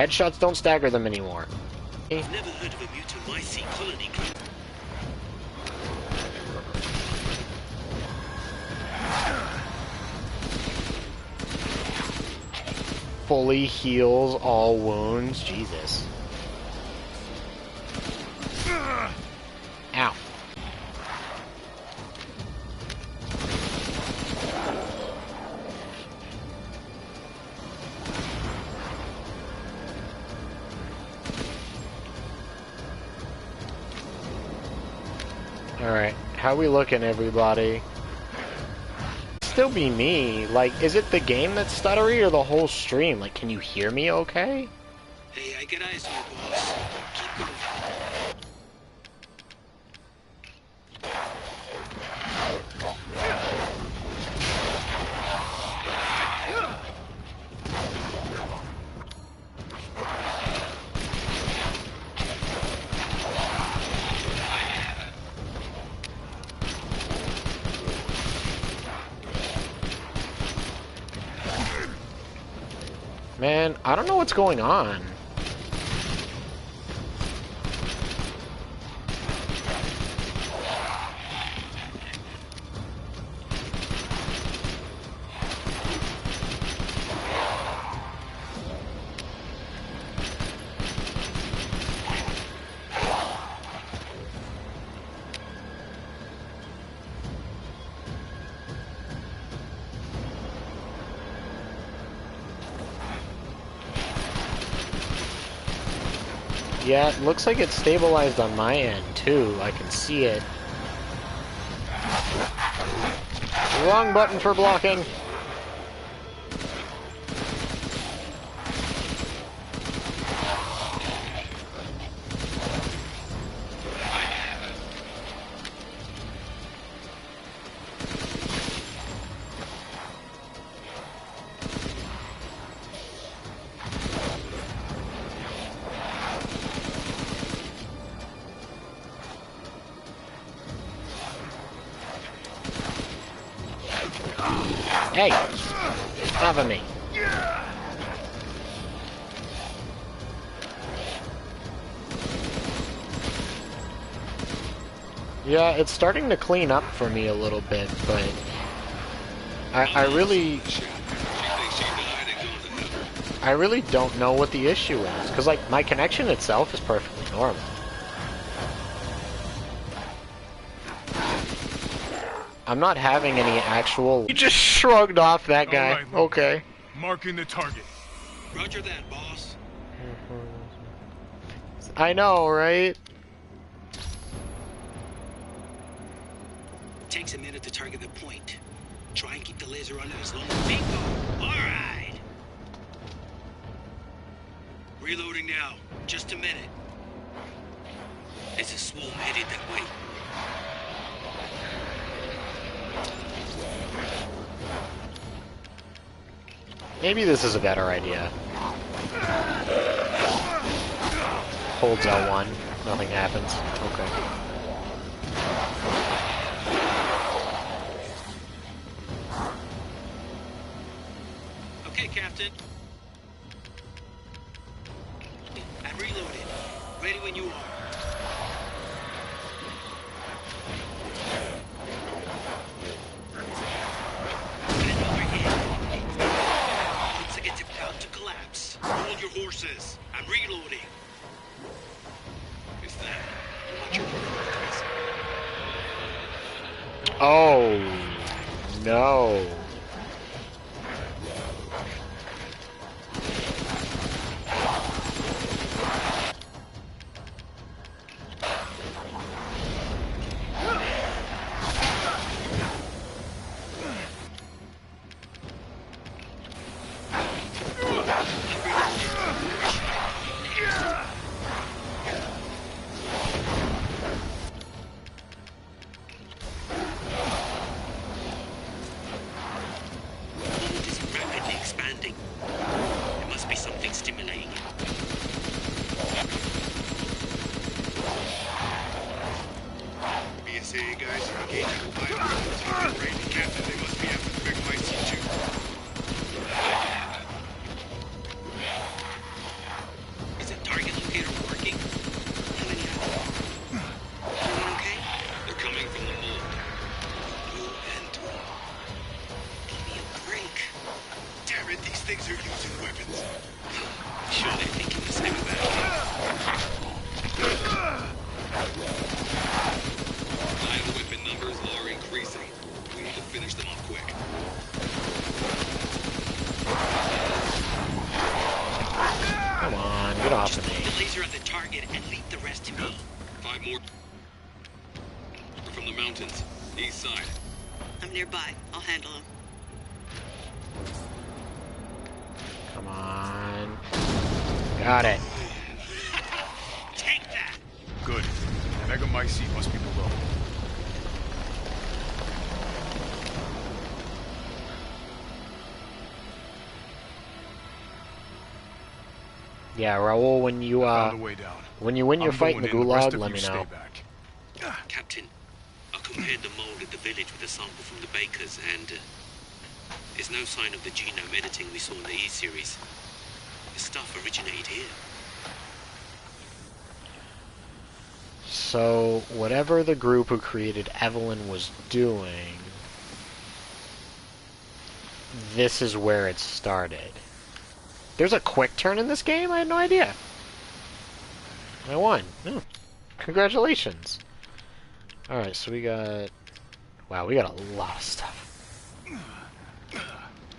Headshots don't stagger them anymore. I've never heard of a mutant YC colony. Fully heals all wounds. Jesus. Ow. Alright, how we looking, everybody? Still be me. Like, is it the game that's stuttery or the whole stream? Like, can you hear me okay? Hey, I got eyes on you, boss. Keep going. Man, I don't know what's going on. Yeah, it looks like it's stabilized on my end, too. I can see it. Wrong button for blocking. Hey! Off of me. Yeah, it's starting to clean up for me a little bit, but I really don't know what the issue is, because like my connection itself is perfectly normal. I'm not having any actual... You just shrugged off that guy. Right, okay. Marking the target. Roger that, boss. I know, right? Takes a minute to target the point. Try and keep the laser on it as long as bingo. Alright. Reloading now. Just a minute. There's a swarm headed that way. Maybe this is a better idea. Holds L1. Nothing happens. Okay. Okay, Captain. I'm reloaded. Ready when you are. Hold your horses. I'm reloading. Is that what you're doing? Oh, no. sure they're thinking the same about you. Live weapon numbers are increasing. We need to finish them off quick. Come on, get off Just of point me. the laser at the target and lead the rest to me. 5 more from the mountains, east side. I'm nearby. I'll handle him. Come on. Got it. Take that! Good. Mega Mycete must be below. Yeah, Raul, when you Found a way down. when you win your I'm fight in the going rest gulag, of let you me stay know. back. Captain, I compared the mold at the village with a sample from the bakers, and there's no sign of the genome editing we saw in the E-series. The stuff originated here. So, whatever the group who created Evelyn was doing, this is where it started. There's a quick turn in this game? I had no idea. I won. Oh, congratulations. Alright, so we got... Wow, we got a lot of stuff.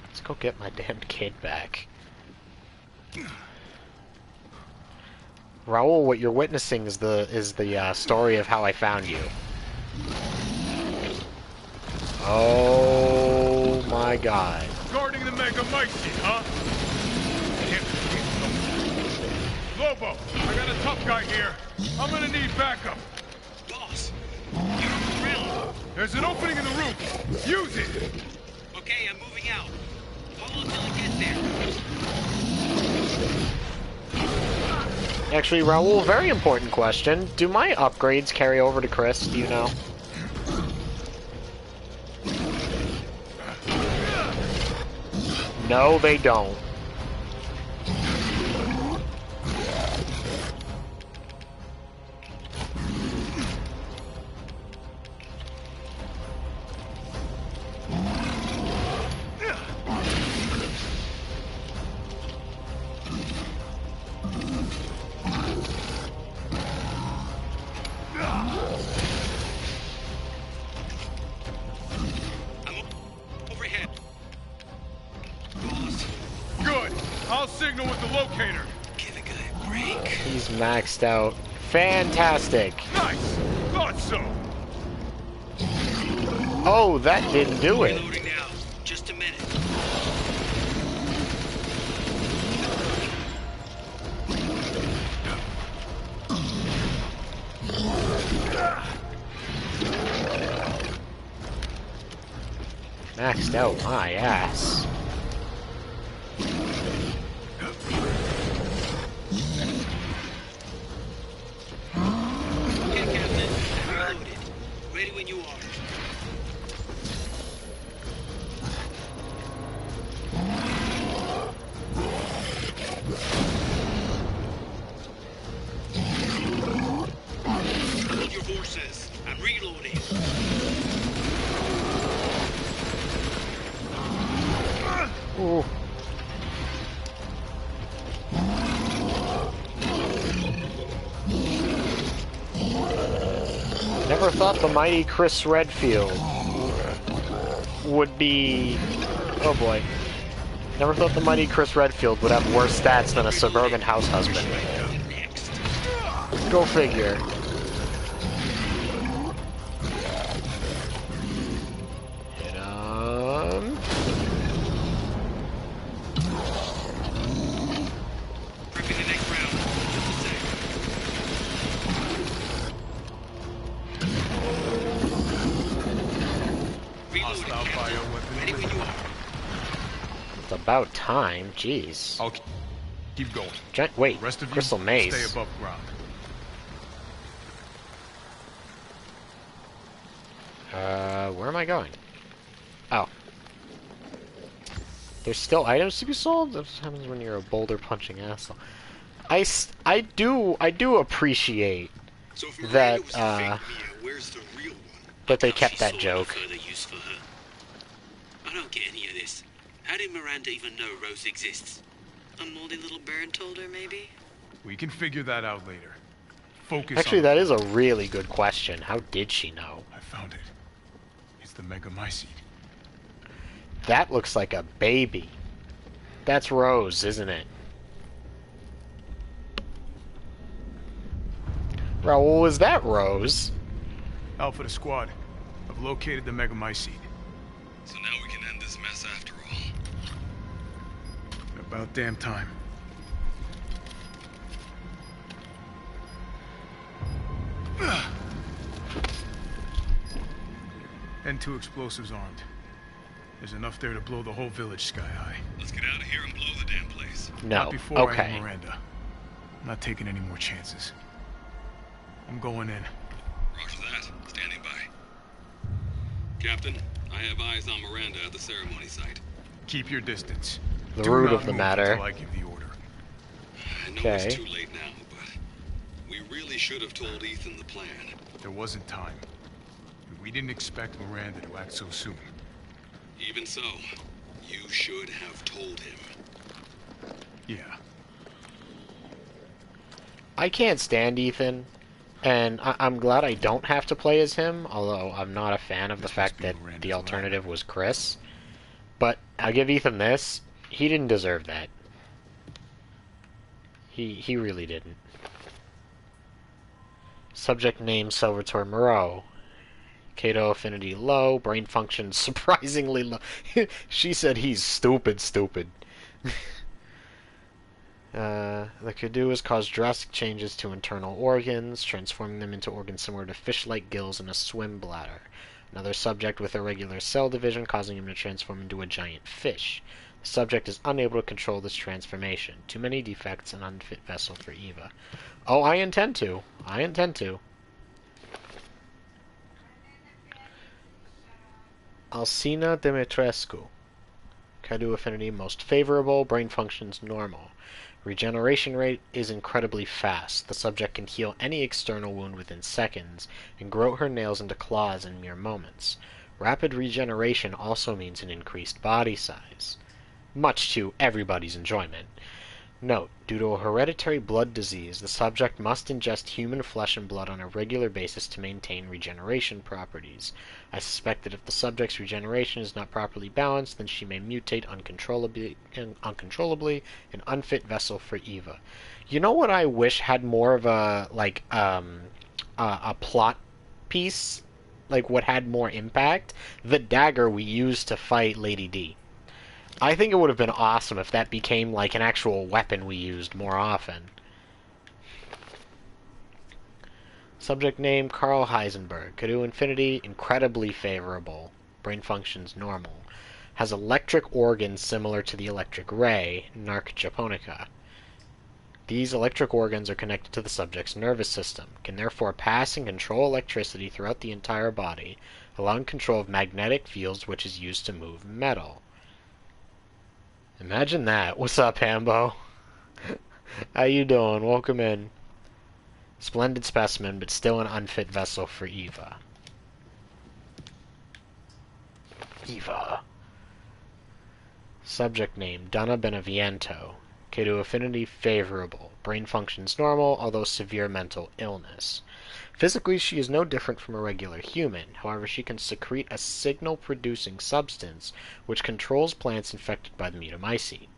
Let's go get my damn kid back. Raul, what you're witnessing is the story of how I found you. Oh my god. Guarding the Mega Mycete, huh? Lobo, I got a tough guy here. I'm gonna need backup. Boss, you're on the ground. There's an opening in the roof. Use it. Okay, I'm moving out. Hold on till I get there. Actually, Raul, very important question. Do my upgrades carry over to Chris? Do you know? No, they don't. Overhead. Boss, Good. I'll signal with the locator. give a guy a break. He's maxed out. Fantastic. Nice. Thought so. Oh, that didn't do it. Reloading now. Just a minute. Maxed out my ass. Okay, Captain. Reloaded. Ready when you are. Hold your horses. I'm reloading. Ooh. Never thought the mighty Chris Redfield would be... Oh boy. Never thought the mighty Chris Redfield would have worse stats than a suburban house husband. Next. Go figure. Hit him. Prepping the next round. Just a sec. Reloading, Hostile Captain. bioweapon. Ready when you are. It's about time. Jeez. I'll keep going. Wait, The rest of you Crystal Maze. stay above ground. Where am I going? Oh. There's still items to be sold? That's what happens when you're a boulder punching asshole. I do appreciate So if that, Miranda was a fake Mia, where's the real one? that they I doubt kept she that saw no joke. further use for her. I don't get any of this. How did Miranda even know Rose exists? A moldy little bird told her, maybe? We can figure that out later. Focus Actually, on that is a really good question. How did she know? I found it. It's the megamycete. That looks like a baby. That's Rose, isn't it? Raoul, is that Rose? Alpha to squad. I've located the megamycete. So now we can end this mess after all. About damn time. N2 explosives armed. There's enough there to blow the whole village sky high. Let's get out of here and blow the damn place. No. Not before I Okay. hit Miranda. I'm not taking any more chances. I'm going in. Roger that. Standing by. Captain, I have eyes on Miranda at the ceremony site. Keep your distance. The Do root not of the move matter. until I give the order. I know Okay. it's too late now, but we really should have told Ethan the plan. There wasn't time. We didn't expect Miranda to act so soon. Even so, you should have told him. Yeah. I can't stand Ethan, and I'm glad I don't have to play as him, although I'm not a fan of the This fact must be that Miranda's the alternative lab. was Chris. But I'll give Ethan this. He didn't deserve that. He really didn't. Subject name Salvatore Moreau. Cato affinity low. Brain function surprisingly low. She said he's stupid. That could do is cause drastic changes to internal organs, transforming them into organs similar to fish-like gills and a swim bladder. Another subject with irregular cell division, causing him to transform into a giant fish. The subject is unable to control this transformation. Too many defects, an unfit vessel for Eva. Oh, I intend to. Alcina Dimitrescu. Kaidu affinity most favorable, brain functions normal. Regeneration rate is incredibly fast. The subject can heal any external wound within seconds, and grow her nails into claws in mere moments. Rapid regeneration also means an increased body size, much to everybody's enjoyment. Note, due to a hereditary blood disease, the subject must ingest human flesh and blood on a regular basis to maintain regeneration properties. I suspect that if the subject's regeneration is not properly balanced, then she may mutate uncontrollably, an unfit vessel for Eva. You know what I wish had more of a plot piece, like what had more impact? The dagger we used to fight Lady D. I think it would have been awesome if that became like an actual weapon we used more often. Subject name Carl Heisenberg. Kadu infinity incredibly favorable. Brain functions normal. Has electric organs similar to the electric ray, Narc japonica. These electric organs are connected to the subject's nervous system, can therefore pass and control electricity throughout the entire body, allowing control of magnetic fields which is used to move metal. Imagine that. What's up, Hambo? How you doing? Welcome in. Splendid specimen, but still an unfit vessel for Eva. Eva. Subject name, Donna Beneviento. K2 affinity, favorable. Brain functions normal, although severe mental illness. Physically, she is no different from a regular human. However, she can secrete a signal-producing substance which controls plants infected by the metamycete.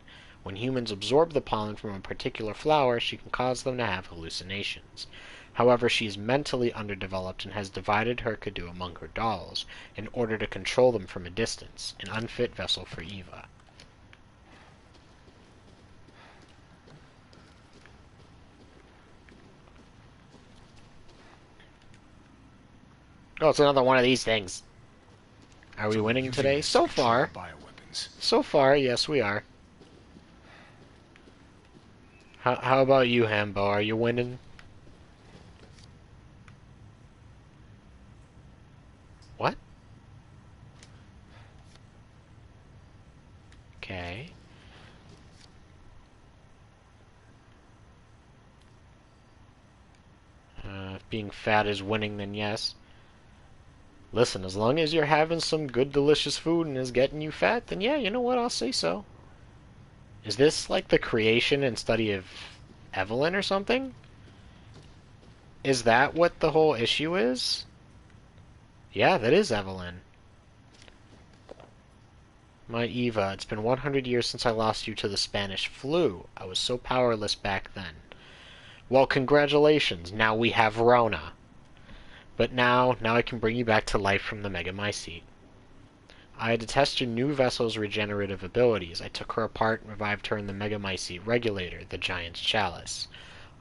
When humans absorb the pollen from a particular flower, she can cause them to have hallucinations. However, she is mentally underdeveloped and has divided her Kadu among her dolls in order to control them from a distance, an unfit vessel for Eva. Oh, it's another one of these things. Are we winning today? So far. So far, yes, we are. How about you, Hambo? Are you winning? What? Okay. If being fat is winning, then yes. Listen, as long as you're having some good, delicious food and is getting you fat, then yeah, you know what? I'll say so. Is this like the creation and study of Evelyn or something? Is that what the whole issue is? Yeah, that is Evelyn. My Eva, it's been 100 years since I lost you to the Spanish flu. I was so powerless back then. Well, congratulations. Now we have Rona. But now I can bring you back to life from the Megamycete. I had to test your new vessel's regenerative abilities. I took her apart and revived her in the Megamycete regulator, the Giant's Chalice.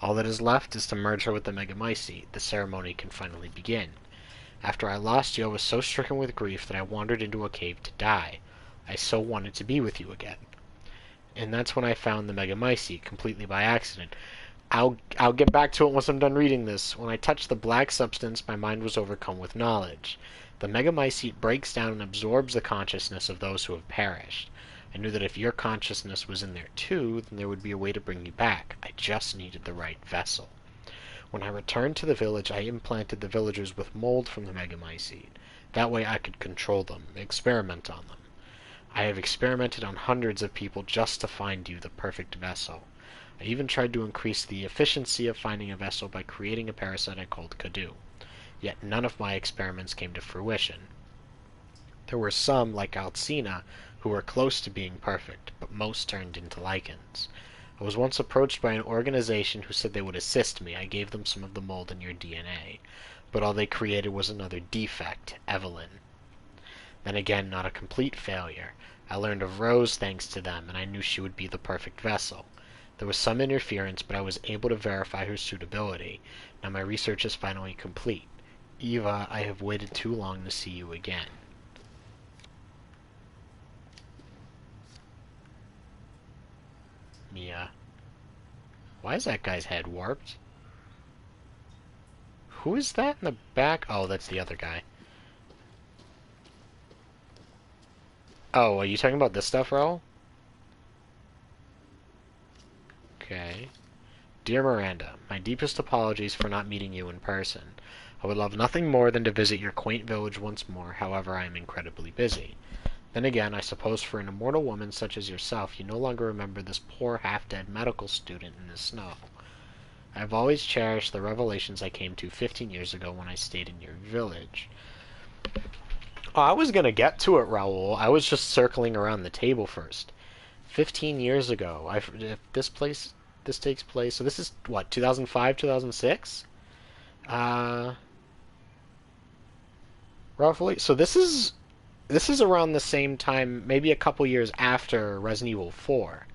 All that is left is to merge her with the Megamycete. The ceremony can finally begin. After I lost you, I was so stricken with grief that I wandered into a cave to die. I so wanted to be with you again. And that's when I found the Megamycete, completely by accident. I'll get back to it once I'm done reading this. When I touched the black substance, my mind was overcome with knowledge. The Megamycete breaks down and absorbs the consciousness of those who have perished. I knew that if your consciousness was in there too, then there would be a way to bring you back. I just needed the right vessel. When I returned to the village, I implanted the villagers with mold from the Megamycete. That way I could control them, experiment on them. I have experimented on hundreds of people just to find you the perfect vessel. I even tried to increase the efficiency of finding a vessel by creating a parasite I called Kadu. Yet none of my experiments came to fruition. There were some, like Alcina, who were close to being perfect, but most turned into lichens. I was once approached by an organization who said they would assist me. I gave them some of the mold in your DNA. But all they created was another defect, Evelyn. Then again, not a complete failure. I learned of Rose thanks to them, and I knew she would be the perfect vessel. There was some interference, but I was able to verify her suitability. Now my research is finally complete. Eva, I have waited too long to see you again. Mia. Why is that guy's head warped? Who is that in the back? Oh, that's the other guy. Oh, are you talking about this stuff, Raul? Okay. Dear Miranda, my deepest apologies for not meeting you in person. I would love nothing more than to visit your quaint village once more, however I am incredibly busy. Then again, I suppose for an immortal woman such as yourself, you no longer remember this poor half-dead medical student in the snow. I have always cherished the revelations I came to 15 years ago when I stayed in your village. Oh, I was going to get to it, Raul. I was just circling around the table first. 15 years ago. If this takes place... So this is, what, 2005, 2006? Roughly. So this is around the same time, maybe a couple years after Resident Evil 4.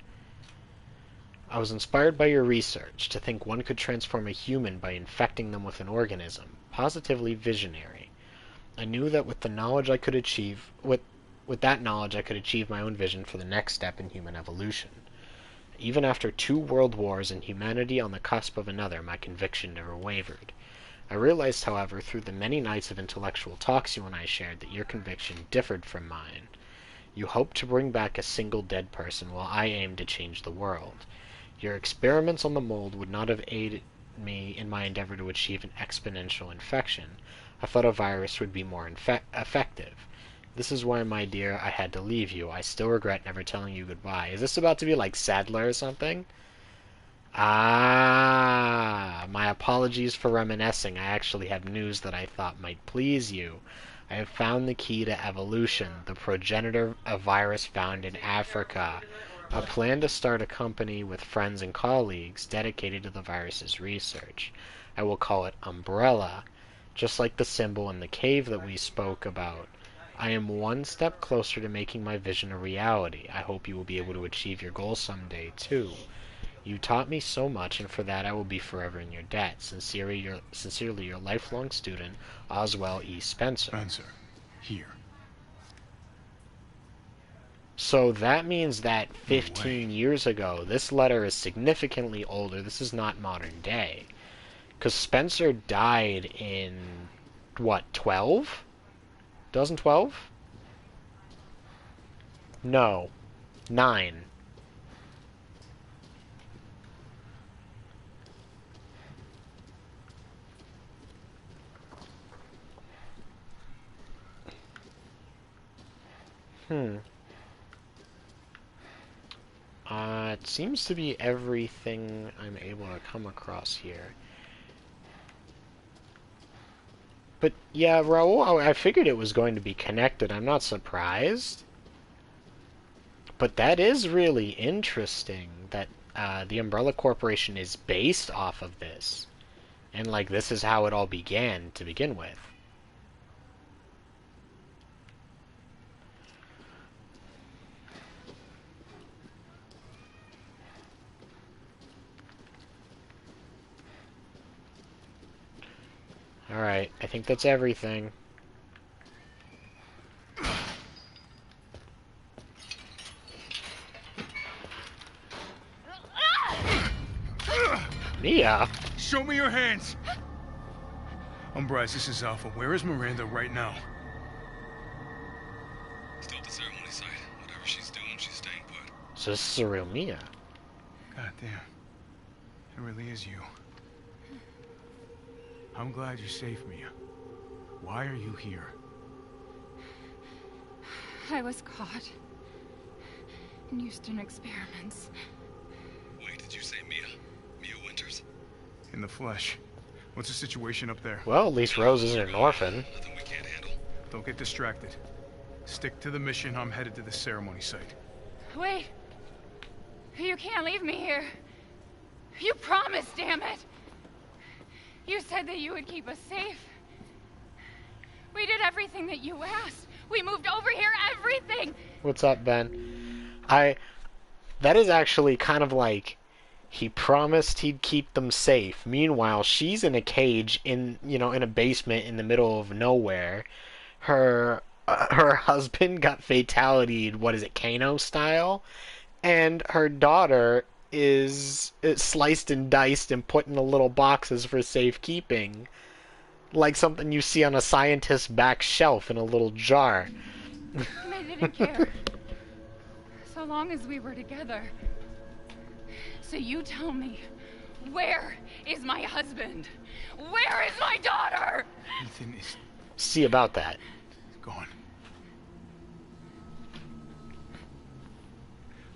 I was inspired by your research to think one could transform a human by infecting them with an organism. Positively visionary. I knew that with the knowledge I could achieve... With that knowledge, I could achieve my own vision for the next step in human evolution. Even after 2 world wars and humanity on the cusp of another, my conviction never wavered. I realized, however, through the many nights of intellectual talks you and I shared, that your conviction differed from mine. You hoped to bring back a single dead person, while I aimed to change the world. Your experiments on the mold would not have aided me in my endeavor to achieve an exponential infection. I thought a virus would be more effective. This is why, my dear, I had to leave you. I still regret never telling you goodbye. Is this about to be like Sadler or something? Ah, my apologies for reminiscing. I actually have news that I thought might please you. I have found the key to evolution, the progenitor of virus found in Africa. I plan to start a company with friends and colleagues dedicated to the virus's research. I will call it Umbrella, just like the symbol in the cave that we spoke about. I am one step closer to making my vision a reality. I hope you will be able to achieve your goals someday, too. You taught me so much, and for that I will be forever in your debt. Sincerely, your lifelong student, Oswell E. Spencer. Spencer, here. So that means that 15 years ago, this letter is significantly older. This is not modern day. Because Spencer died in, what, 12? 2012? No. 9. that seems to be everything I'm able to come across here. But yeah, Raul, I figured it was going to be connected. I'm not surprised. But that is really interesting that the Umbrella Corporation is based off of this. And, like, this is how it all began to begin with. Alright, I think that's everything. Mia? Show me your hands! Bryce, this is Alpha. Where is Miranda right now? Still at the ceremony site. Whatever she's doing, she's staying put. So this is a real Mia. God damn. It really is you. I'm glad you're safe, Mia. Why are you here? I was caught in Houston experiments. Wait, did you say Mia? Mia Winters? In the flesh. What's the situation up there? Well, at least Rose isn't an orphan. Nothing we can't handle. Don't get distracted. Stick to the mission. I'm headed to the ceremony site. Wait. You can't leave me here. You promised, damn it. You said that you would keep us safe. We did everything that you asked. We moved over here, everything. What's up, Ben? That is actually kind of like, he promised he'd keep them safe. Meanwhile, she's in a cage in a basement in the middle of nowhere. Her husband got fatality'd, what is it, Kano style? And her daughter is sliced and diced and put in the little boxes for safekeeping. Like something you see on a scientist's back shelf in a little jar. And I didn't care. So long as we were together. So you tell me, where is my husband? Where is my daughter? Ethan is See about that. gone.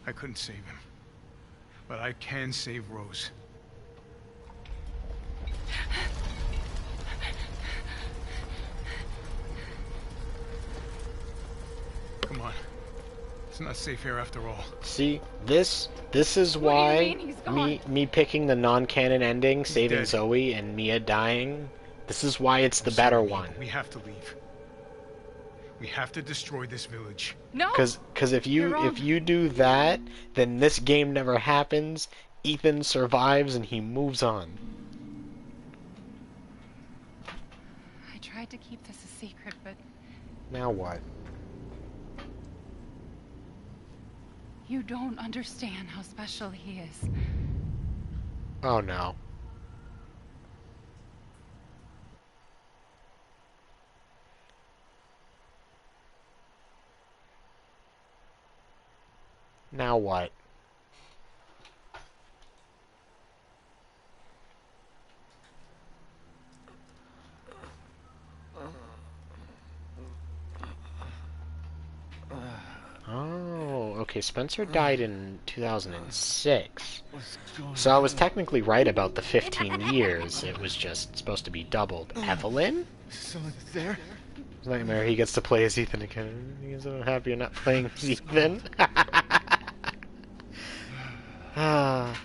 I couldn't save him. But I can save Rose. Come on. It's not safe here after all. See, this is What do you why mean he's gone? me picking the non-canon ending, saving dead. Zoe and Mia dying, this is why it's the I'm better sorry, one. We have to leave. We have to destroy this village. No. Cause if You're wrong. you do that, then this game never happens. Ethan survives and he moves on. I tried to keep this a secret, but Now what? you don't understand how special he is. Oh no. Now what? Oh, okay, Spencer died in 2006. So I was technically right about the 15 years. It was just supposed to be doubled. Evelyn? Someone there? Nightmare, he gets to play as Ethan again. He's so happy you're not playing as Ethan. Ah.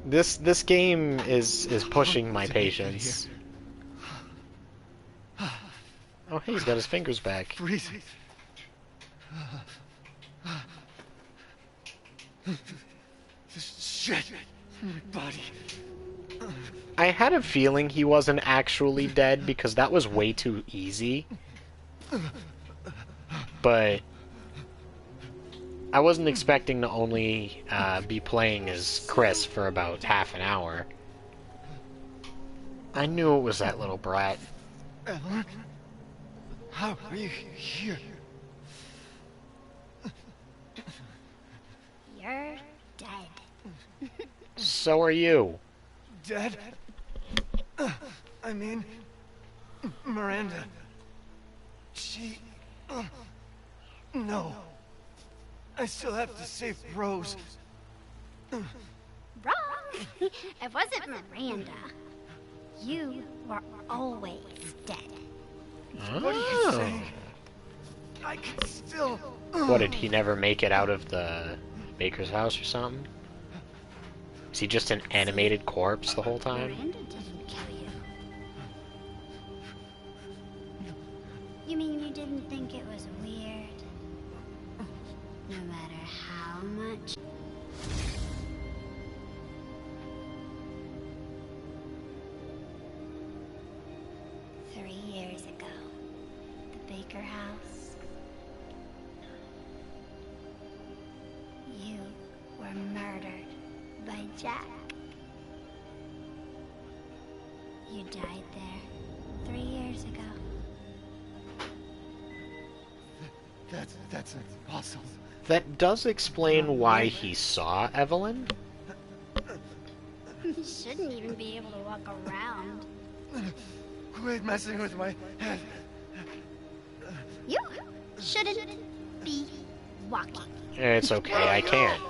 This game is pushing my patience. Oh, hey, he's got his fingers back. Breathe. This shit in my body. I had a feeling he wasn't actually dead because that was way too easy. But I wasn't expecting to only be playing as Chris for about half an hour. I knew it was that little brat. Ellen? How are you here? You're dead. So are you. Dead? I mean, Miranda. She... No. I still have to save Rose. Wrong. It wasn't Miranda. You were always dead. What are you saying? I can still... What, did he never make it out of the Baker's house or something? Is he just an animated corpse the whole time? Miranda didn't kill you. You mean you didn't think it was weird? No matter how much... Years ago, the Baker house. You were murdered by Jack. You died there 3 years ago. That's impossible. That does explain why he saw Evelyn. You shouldn't even be able to walk around. Quit messing with my head. You shouldn't be walking. It's okay, I can't.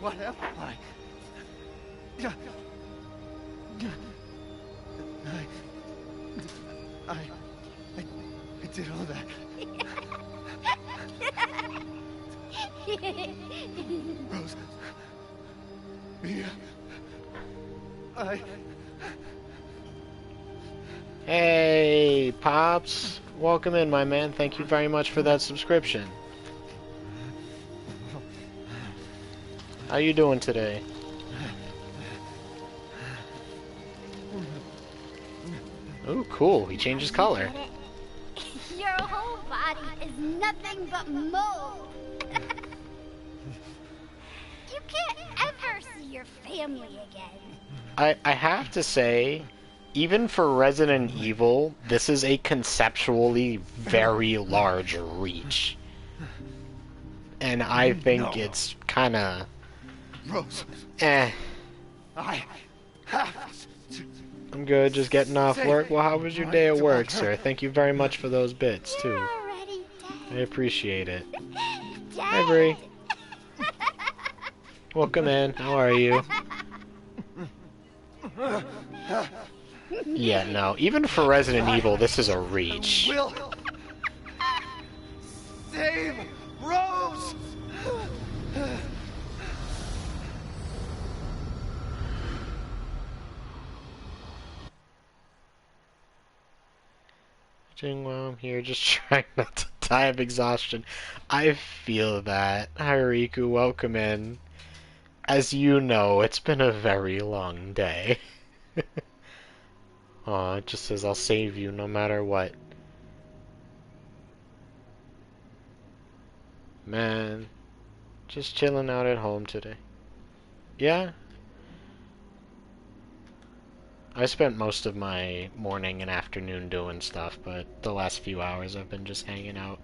What am I? I did all that. Rose. Mia. Hey, Pops. Welcome in, my man. Thank you very much for that subscription. How you doing today? Ooh, cool. He changed his color. Your whole body is nothing but mold. You can't ever see your family again. I have to say, even for Resident Evil, this is a conceptually very large reach. And I think it's kinda... Rose. Eh. I have to... I'm good, just getting off work. Well, how was your day at work, sir? Thank you very much for those bits, too. You're already dead. I appreciate it. Dead. Hi, Bree. Welcome in. How are you? Yeah, no. Even for Resident Evil, this is a reach. Will save Rose. While I'm here, just trying not to die of exhaustion. I feel that. Hariku, welcome in. As you know, it's been a very long day. Aw, it just says I'll save you no matter what. Man, just chilling out at home today. Yeah? I spent most of my morning and afternoon doing stuff, but the last few hours I've been just hanging out.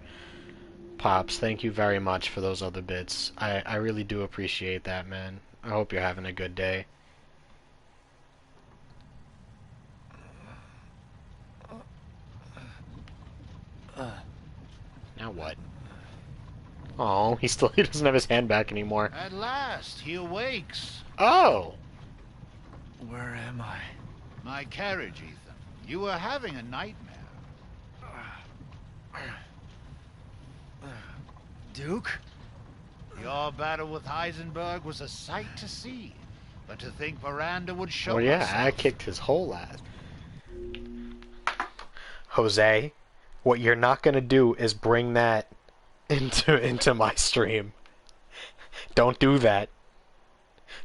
Pops, thank you very much for those other bits. I really do appreciate that, man. I hope you're having a good day. Now what? Oh, he doesn't have his hand back anymore. At last, he awakes. Oh! Where am I? My carriage, Ethan. You were having a nightmare. Duke? Your battle with Heisenberg was a sight to see. But to think Miranda would show Well, yeah, herself. I kicked his whole ass. Jose, what you're not gonna do is bring that into my stream. Don't do that.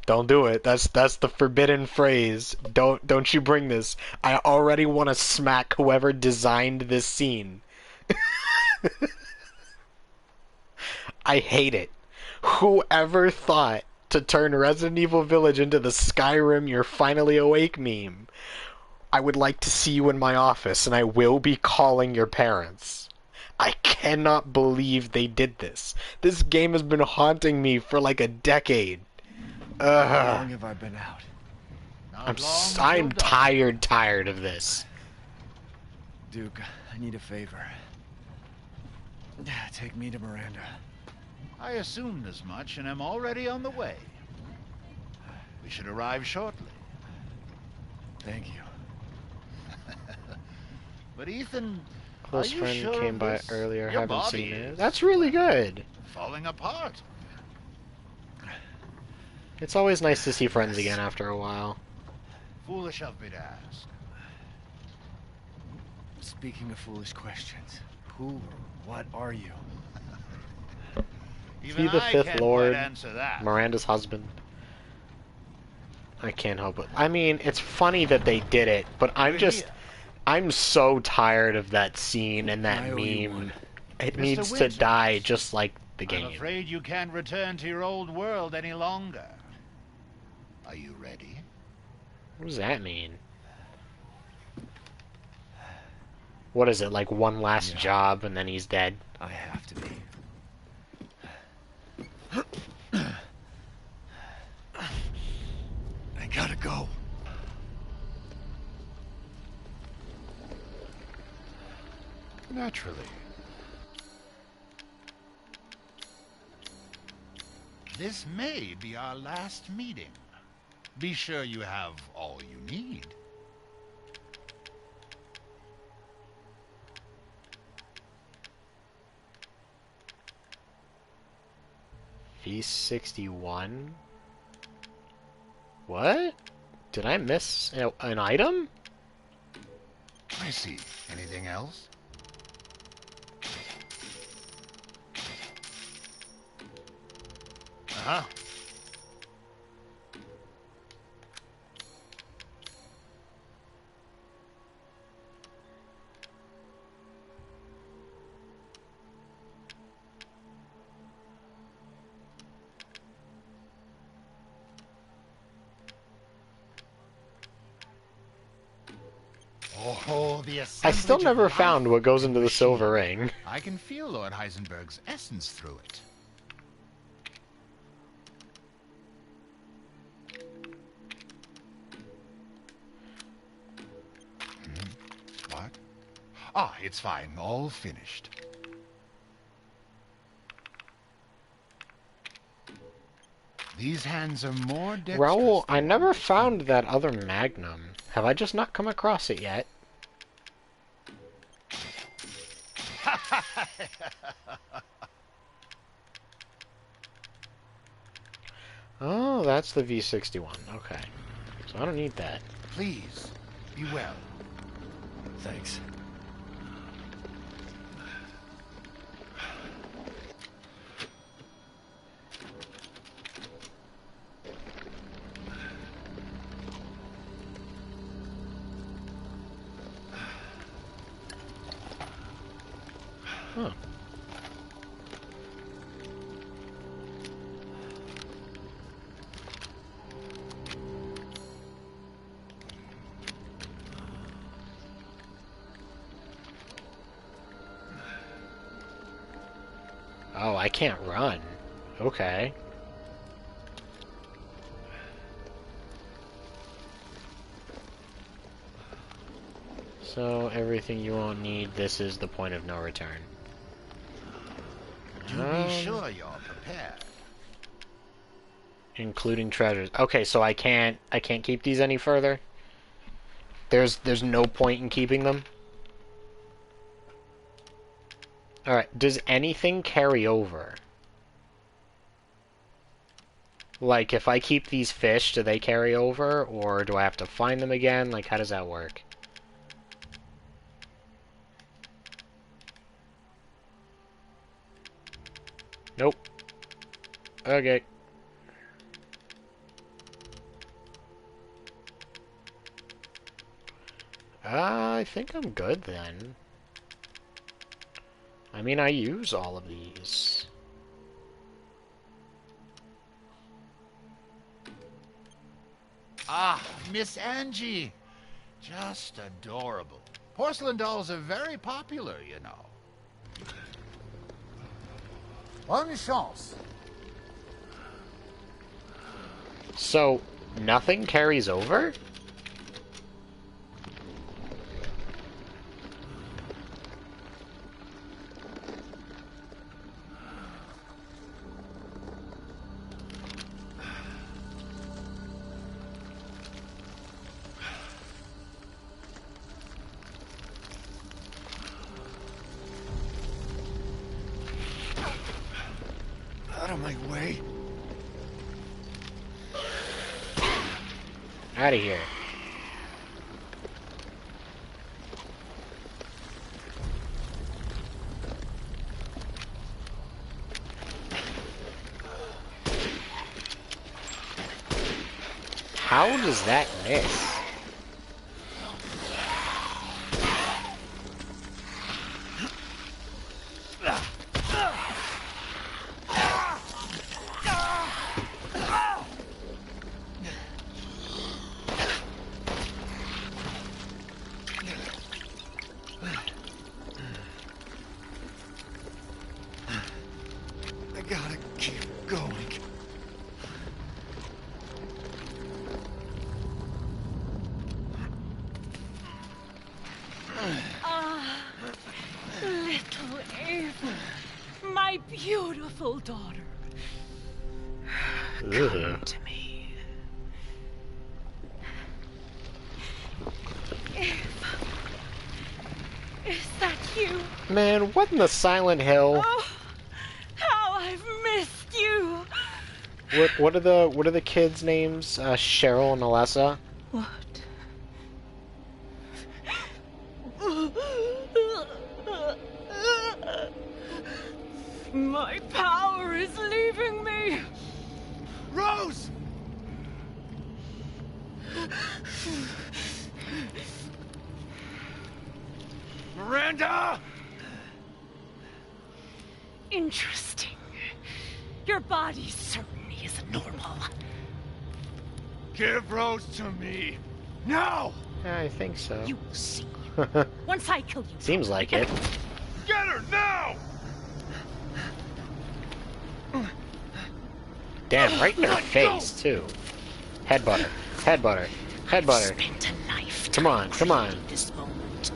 Don't do it. That's the forbidden phrase. Don't you bring this. I already want to smack whoever designed this scene. I hate it. Whoever thought to turn Resident Evil Village into the Skyrim You're Finally Awake meme? I would like to see you in my office, and I will be calling your parents. I cannot believe they did this. This game has been haunting me for like a decade. How long have I been out? I'm tired of this. Duke, I need a favor. Take me to Miranda. I assumed as much and am already on the way. We should arrive shortly. Thank you. But Ethan, Close are you friend sure came of by this? earlier. Your Haven't body seen it. is That's really good. falling apart. It's always nice to see friends again after a while. Foolish of me to ask. Speaking of foolish questions, who or what are you? Is Even he the I Fifth can't Lord? quite answer that. Miranda's husband? I can't help it. I mean, it's funny that they did it, but I'm so tired of that scene and that I owe you meme. one. It Mr. needs to Winters, die just like the I'm game. afraid you can't return to your old world any longer. Are you ready? What does that mean? What is it, like one last job and then he's dead? I have to be. I gotta go. Naturally. This may be our last meeting. Be sure you have all you need. V61? What? Did I miss an item? I see. Anything else? Uh-huh. Oh, the I still assemblage never of found life what goes in into the machine. silver ring. I can feel Lord Heisenberg's essence through it. What? Ah, it's fine. All finished. These hands are more dexterous. Raoul, I than never yours. found that other Magnum. Have I just not come across it yet? Oh, that's the V61. Okay. So I don't need that. Please, be well. Thanks. Huh. Oh, I can't run. Okay. So, everything you won't need, this is the point of no return. Do be sure you're prepared. Including treasures. Okay, so I can't keep these any further? There's no point in keeping them? Alright, does anything carry over? Like, if I keep these fish, do they carry over? Or do I have to find them again? Like, how does that work? Nope. Okay. I think I'm good then. I mean, I use all of these. Ah, Miss Angie. Just adorable. Porcelain dolls are very popular, you know. Bonne chance. So, nothing carries over? of my way. Out of here. How does that miss? I gotta keep going. Little Ava, my beautiful daughter. Come to me. Ava, is that you? Man, what in the Silent Hill? Oh, how I've missed you. What are the kids' names? Cheryl and Alessa? What? My power is leaving me. Rose! Miranda! Interesting. Your body certainly isn't normal. Give Rose to me. Now! I think so. You will see. Once I kill you. Seems like it. Get her now! Damn, right in her face, too. Headbutt her. Headbutt her. Headbutt her. Spent a lifetime Come on, come on. creating this moment,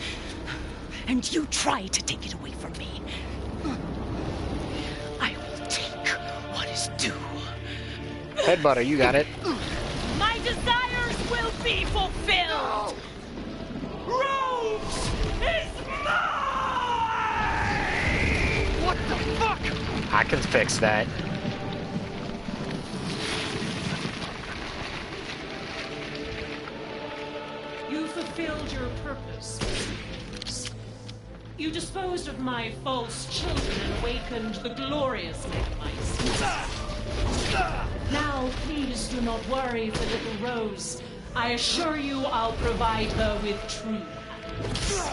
and you try to take it away from me. I will take what is due. Headbutt her, you got it. My desires will be fulfilled. Rose is mine! What the fuck? I can fix that. You fulfilled your purpose, Mr. You disposed of my false children and awakened the glorious Megamycete. Now, please do not worry for little Rose. I assure you I'll provide her with true happiness.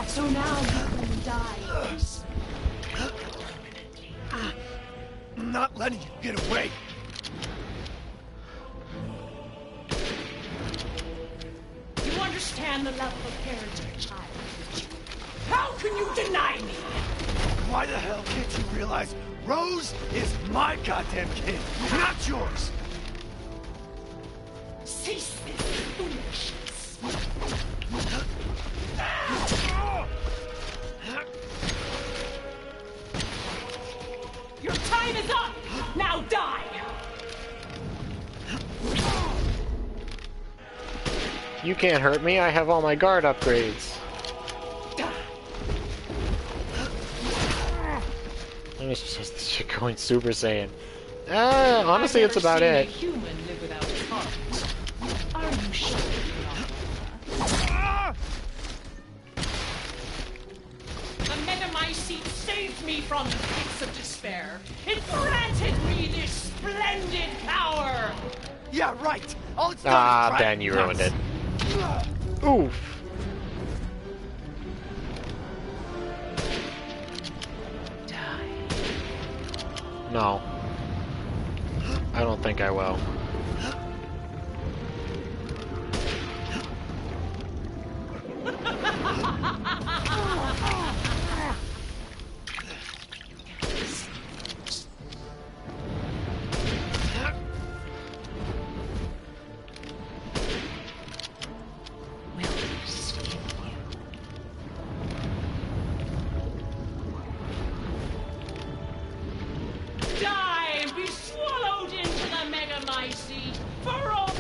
So now you can die permanently. I'm not letting you get away. You understand the level of parent a child with you. How can you deny me? Why the hell can't you realize Rose is my goddamn kid, not yours? Cease this foolishness. Your time is up! Now die! You can't hurt me, I have all my guard upgrades. Let me just this shit going Super Saiyan. Honestly, it's about it. A human live without a heart. Are you sure you're not? The Megamycete saved me from the pits of despair. It granted me this splendid power. Yeah, right. All it's done is drive Ben, you ruined nuts. it. Oof. No. I don't think I will. Die and be swallowed into the Megamycete for all.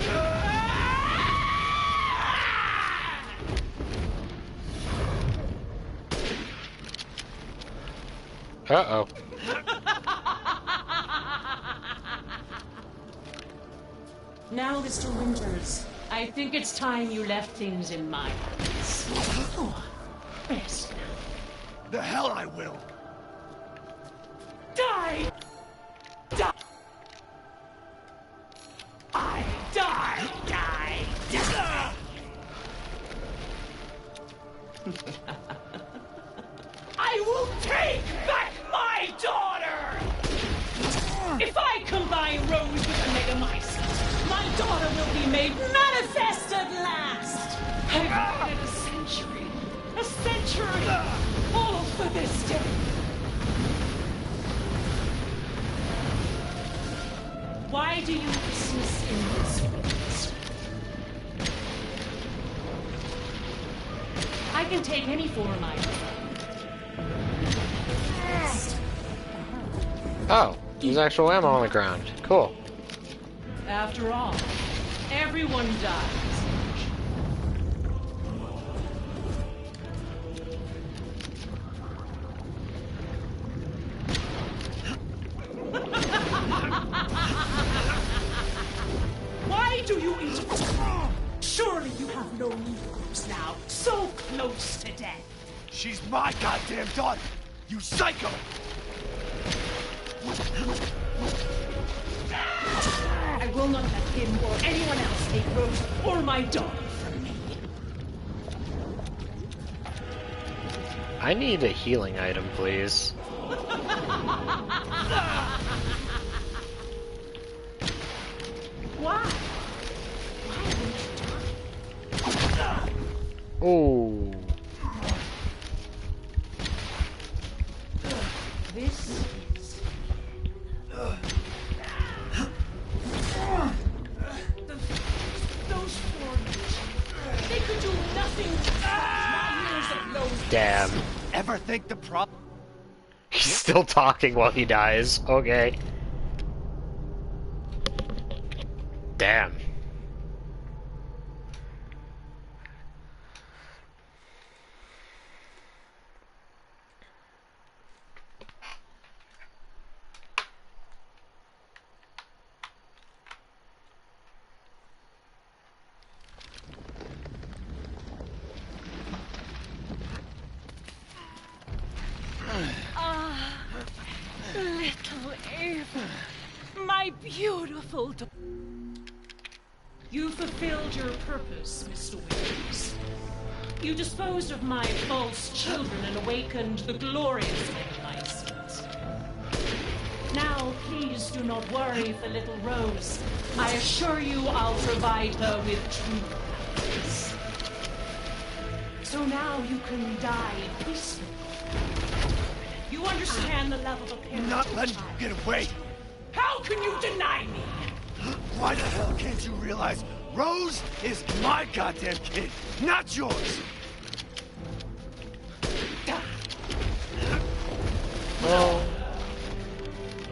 Uh-oh. Now, Mr. Winters, I think it's time you left things in my hands. Oh, rest now. The hell I will! Die! Die! Die! Die! Die! Die! I will take back my daughter! If I combine Rose with the Megamycete, my daughter will be made manifest at last! I've waited a century, all for this day. Why do you persist in this ways? I can take any form I desire. Oh, there's actual ammo on the ground. Cool. After all, everyone dies. Why do you interfere? Surely you have no news now. So close to death. She's my goddamn daughter! You psycho! I will not let him or anyone else take Rose or my daughter from me. I need a healing item, please. Why? Oh. This is... Those foreigners, they could do nothing to stop my years of low. Damn. Ever think the problem? He's still talking while he dies. Okay. Damn. Little Ava, my beautiful daughter. You fulfilled your purpose, Mr. Winters. You disposed of my false children and awakened the glorious Megamycete. Now, please do not worry for little Rose. I assure you I'll provide her with true happiness. So now you can die peacefully. You understand the love of a parent. I'm not letting you get away! How can you deny me? Why the hell can't you realize Rose is my goddamn kid, not yours? Well,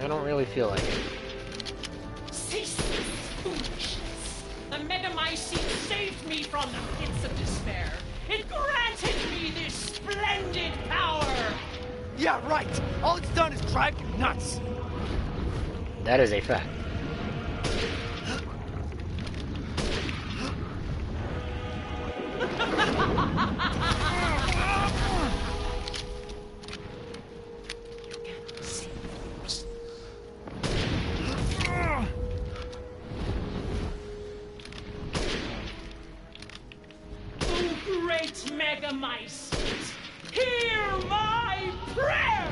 I don't really feel like it. Cease this foolishness. The Megamycete saved me from the pits of despair. It granted me this splendid power. Yeah, right. All it's done is drive you nuts. That is a fact. Oh, great Megamycete, hear my prayer!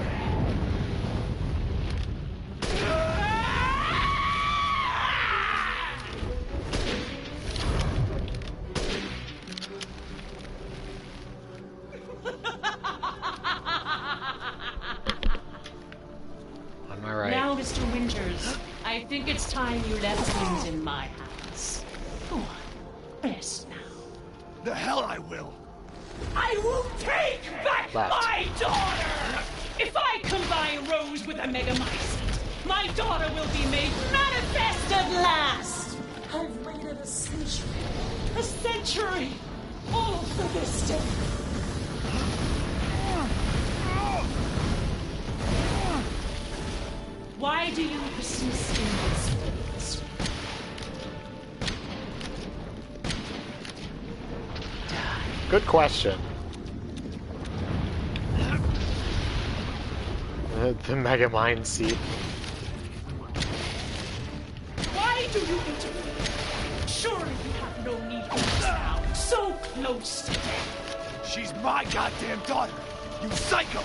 Am I right? Now, Mr. Winters, I think it's time you left things in my hands. Go on, rest now. The hell I will. I will take back Left. my daughter! If I combine Rose with a Megamycete, my daughter will be made manifest at last! I've waited a century, all for this day. Why do you persist in this ways? Good question. The Mega Mind Seed. Why do you interfere? Surely you have no need for this now. So close to death. She's my goddamn daughter, you psycho!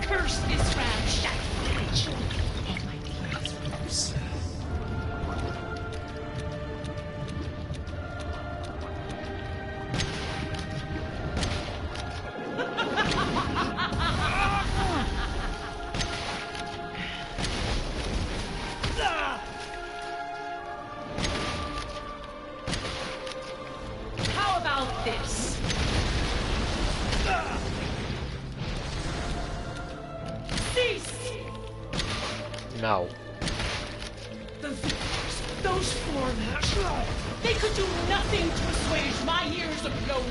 First this ramshackle village. Oh my dears, Rose. How about this? Cease! No. The victors, those foreigners, they could do nothing to assuage my years of low.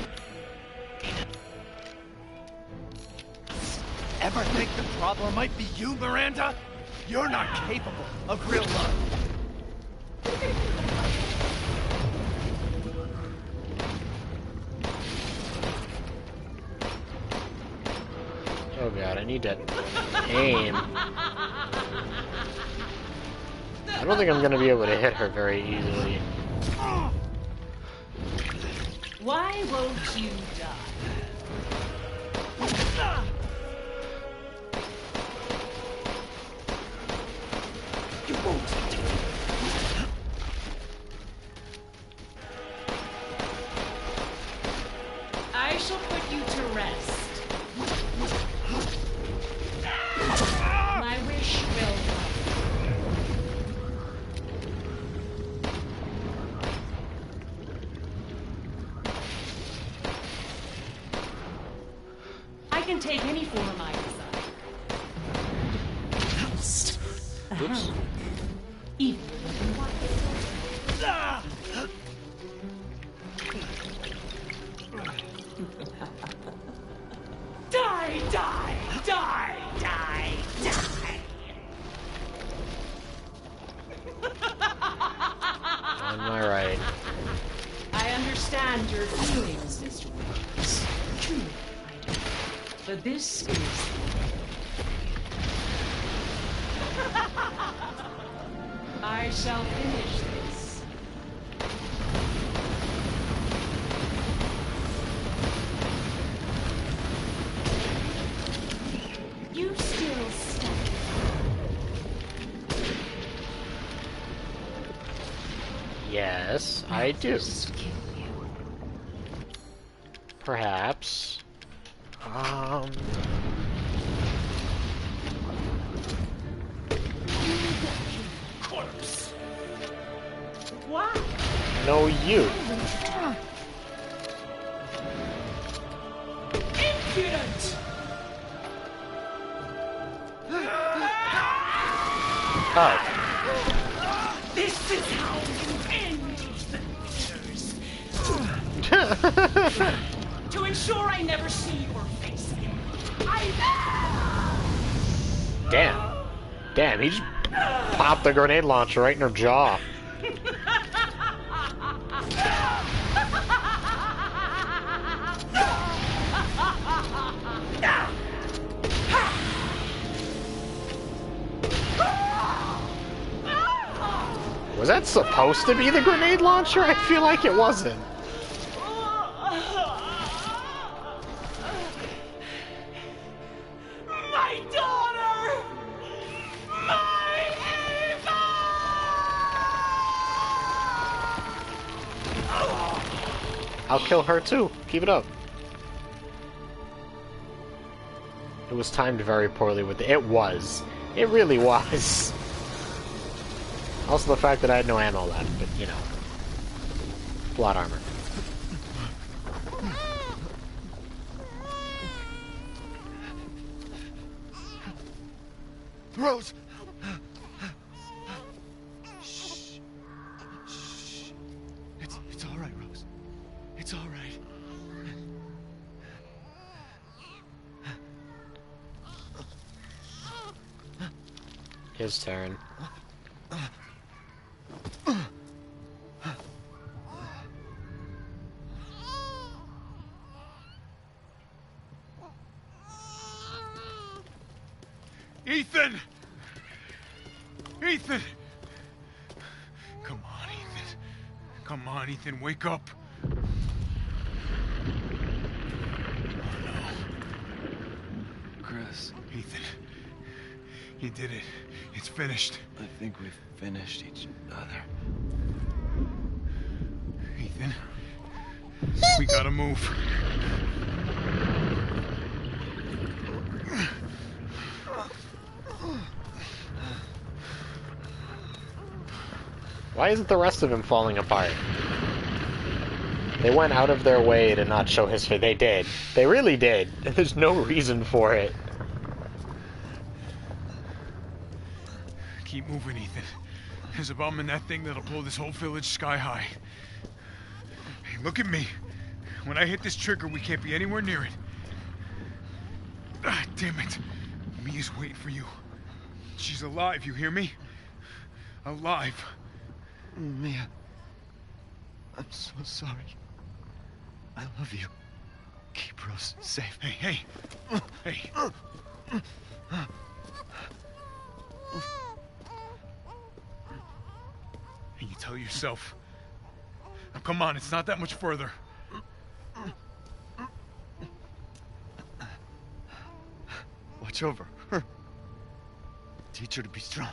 Ever think the problem might be you, Miranda? You're not capable of real love. Oh god, I need to aim. I don't think I'm gonna be able to hit her very easily. Why won't you die? You won't do it. I shall put you to rest. My wish will come. I can take any form I desire. Oops. Even when wild. Die, die, die, die, die. On my right. I understand your feelings, Mr. Williams. Truly, I do. But this is... I shall finish this. You still stand. Yes, I do. Perhaps. Corpse. What? No, you. Impudent! Oh. This is how you end the leaders. To ensure I never see your face again. Damn. Damn, he just popped the grenade launcher right in her jaw. Was that supposed to be the grenade launcher? I feel like it wasn't. My daughter! My Ava! I'll kill her too. Keep it up. It was timed very poorly with it was. It really was. Also the fact that I had no ammo left, but you know. Plot armor. Rose! Shh. Shh. It's all right, Rose. It's all right. His turn. Ethan! Ethan! Come on, Ethan. Come on, Ethan, wake up. Oh, no. Chris. Ethan. You did it. It's finished. I think we've finished each other. Ethan. We gotta move. Why isn't the rest of him falling apart? They went out of their way to not show his face. They did. They really did. And there's no reason for it. Keep moving, Ethan. There's a bomb in that thing that'll blow this whole village sky high. Hey, look at me. When I hit this trigger, we can't be anywhere near it. Ah, damn it. Mia's waiting for you. She's alive, you hear me? Alive. Mia. I'm so sorry. I love you. Keep Rose safe. Hey, hey. And you tell yourself. Now come on, it's not that much further. Watch over her. Teach her to be strong.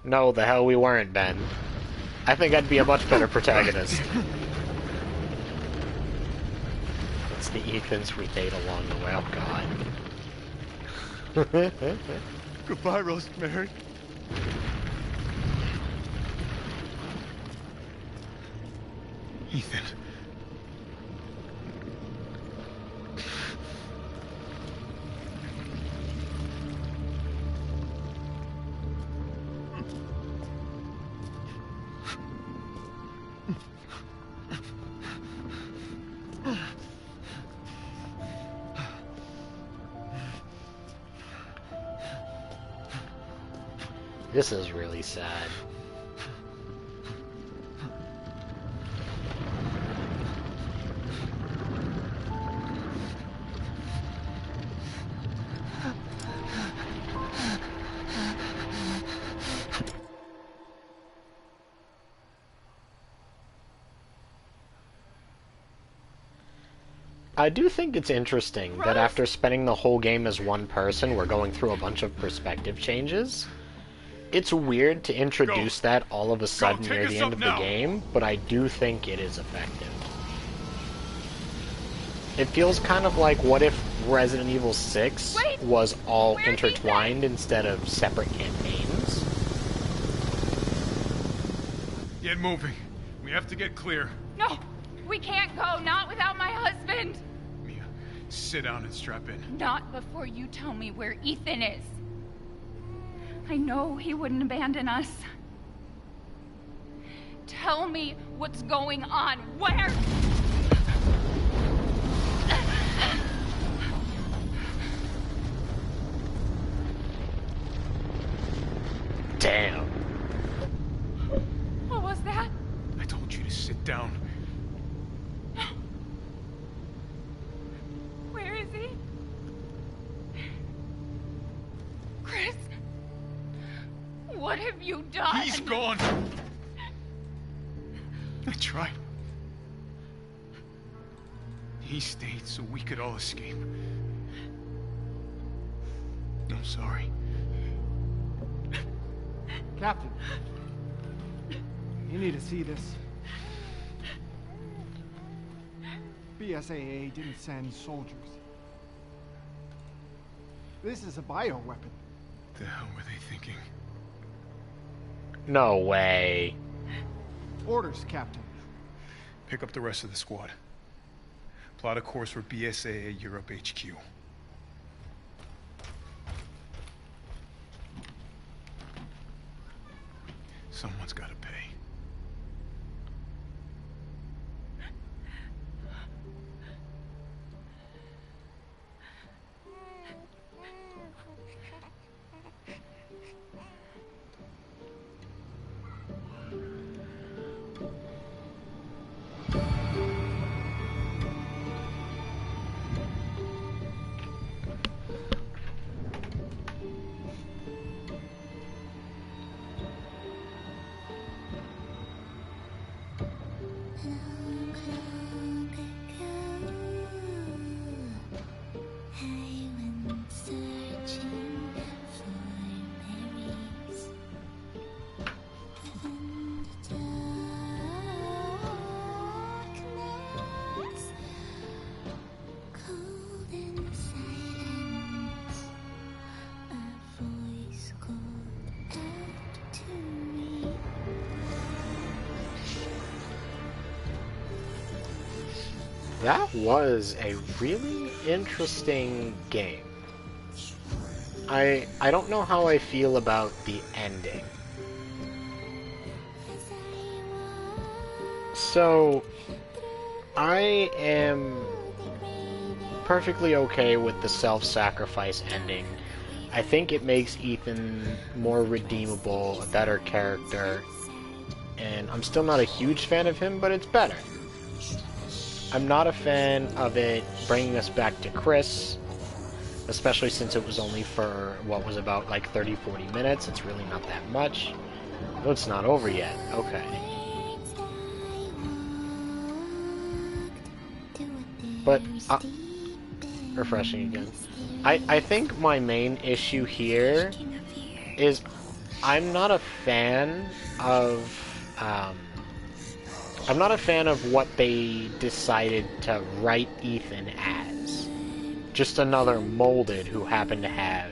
No, the hell we weren't, Ben. I think I'd be a much better protagonist. It's the Ethans we date along the way. Oh, God. Goodbye, Rosemary. Ethan. This is really sad. I do think it's interesting that after spending the whole game as one person, we're going through a bunch of perspective changes. It's weird to introduce that all of a sudden near the end of the game, but I do think it is effective. It feels kind of like, what if Resident Evil 6 was all intertwined instead of separate campaigns? Get moving. We have to get clear. No, we can't go. Not without my husband. Mia, sit down and strap in. Not before you tell me where Ethan is. I know he wouldn't abandon us. Tell me what's going on. Where? Damn. What was that? I told you to sit down. Where is he? Chris? What have you done? He's gone. I tried. He stayed so we could all escape. I'm sorry. Captain, you need to see this. BSAA didn't send soldiers. This is a bioweapon. The hell were they thinking? No way. Orders, Captain. Pick up the rest of the squad. Plot a course for BSAA Europe HQ. Someone's got to pay. That was a really interesting game. I don't know how I feel about the ending. So, I am perfectly okay with the self-sacrifice ending. I think it makes Ethan more redeemable, a better character, and I'm still not a huge fan of him, but it's better. I'm not a fan of it bringing us back to Chris, especially since it was only for what was about like 30-40 minutes. It's really not that much. Oh, it's not over yet. Okay. But, refreshing again. I think my main issue here is I'm not a fan of, I'm not a fan of what they decided to write Ethan as. Just another molded who happened to have,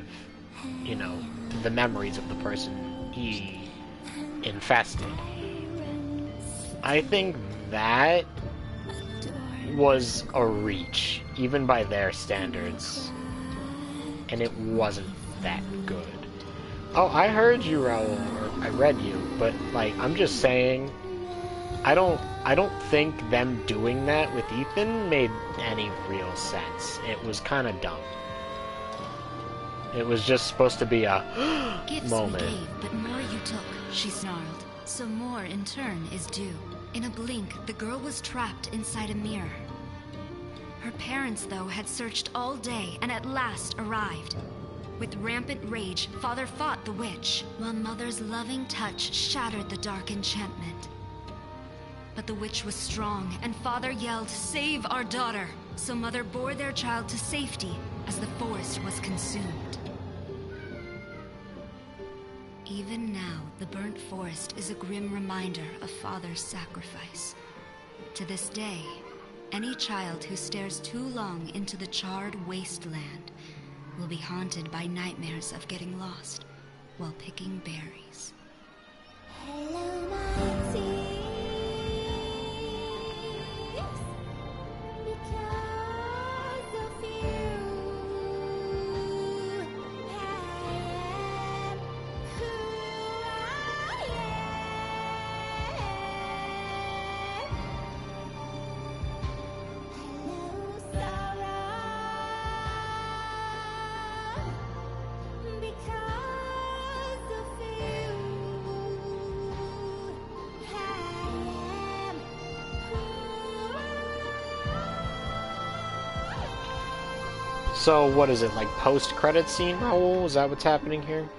you know, the memories of the person he infested. I think that was a reach, even by their standards. And it wasn't that good. Oh, I heard you, Raul, or I read you, but, like, I'm just saying, I don't think them doing that with Ethan made any real sense. It was kind of dumb. It was just supposed to be a Gifts moment. we gave, but more you took, she snarled. So more, in turn, is due. In a blink, the girl was trapped inside a mirror. Her parents, though, had searched all day and at last arrived. With rampant rage, Father fought the witch, while Mother's loving touch shattered the dark enchantment. But the witch was strong, and Father yelled, "Save our daughter!" So Mother bore their child to safety as the forest was consumed. Even now, the burnt forest is a grim reminder of Father's sacrifice. To this day, any child who stares too long into the charred wasteland will be haunted by nightmares of getting lost while picking berries. So, what is it, like post-credit scene, Raul? Is that what's happening here?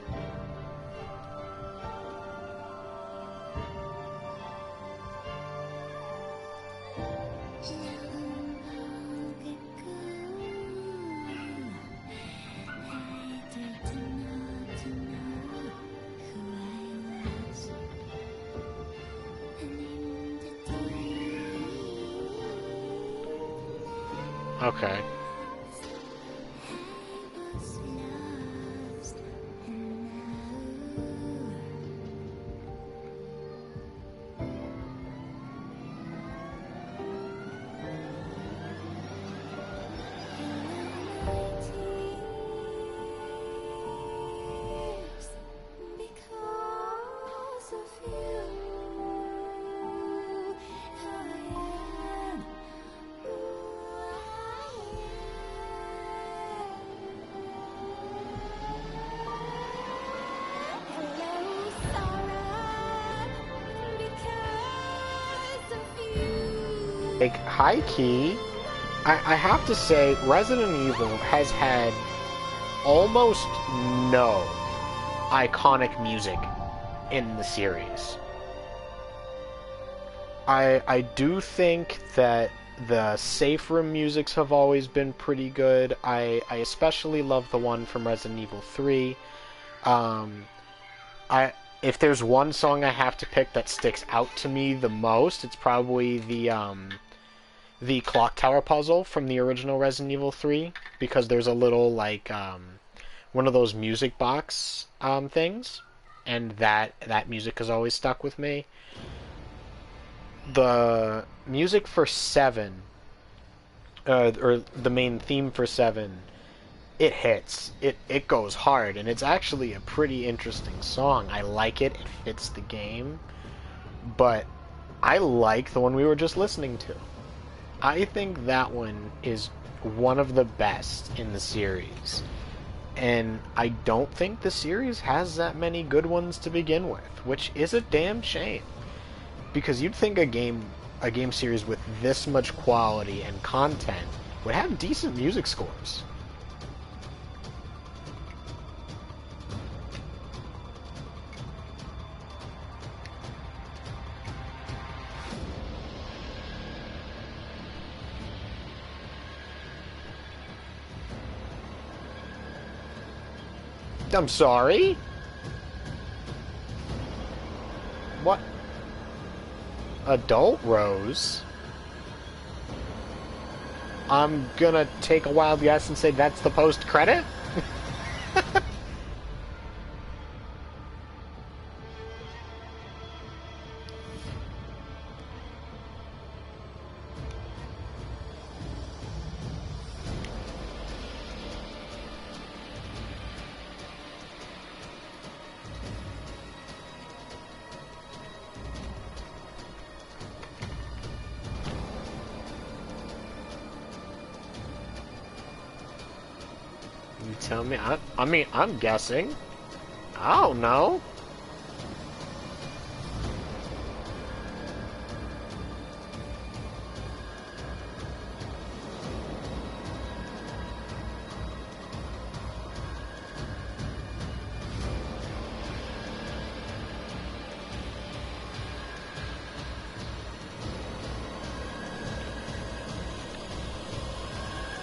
Okay. Like, high key, I have to say, Resident Evil has had almost no iconic music in the series. I do think that the safe room musics have always been pretty good. I especially love the one from Resident Evil 3. If there's one song I have to pick that sticks out to me the most, it's probably the clock tower puzzle from the original Resident Evil 3, because there's a little, like, one of those music box things, and that music has always stuck with me. The music for 7 or the main theme for 7, it hits. It goes hard, and it's actually a pretty interesting song. I like it. It fits the game. But I like the one we were just listening to. I think that one is one of the best in the series. And I don't think the series has that many good ones to begin with, which is a damn shame. Because you'd think a game series with this much quality and content would have decent music scores. I'm sorry? What? Adult Rose? I'm gonna take a wild guess and say that's the post-credit? You tell me. I mean, I'm guessing. I don't know.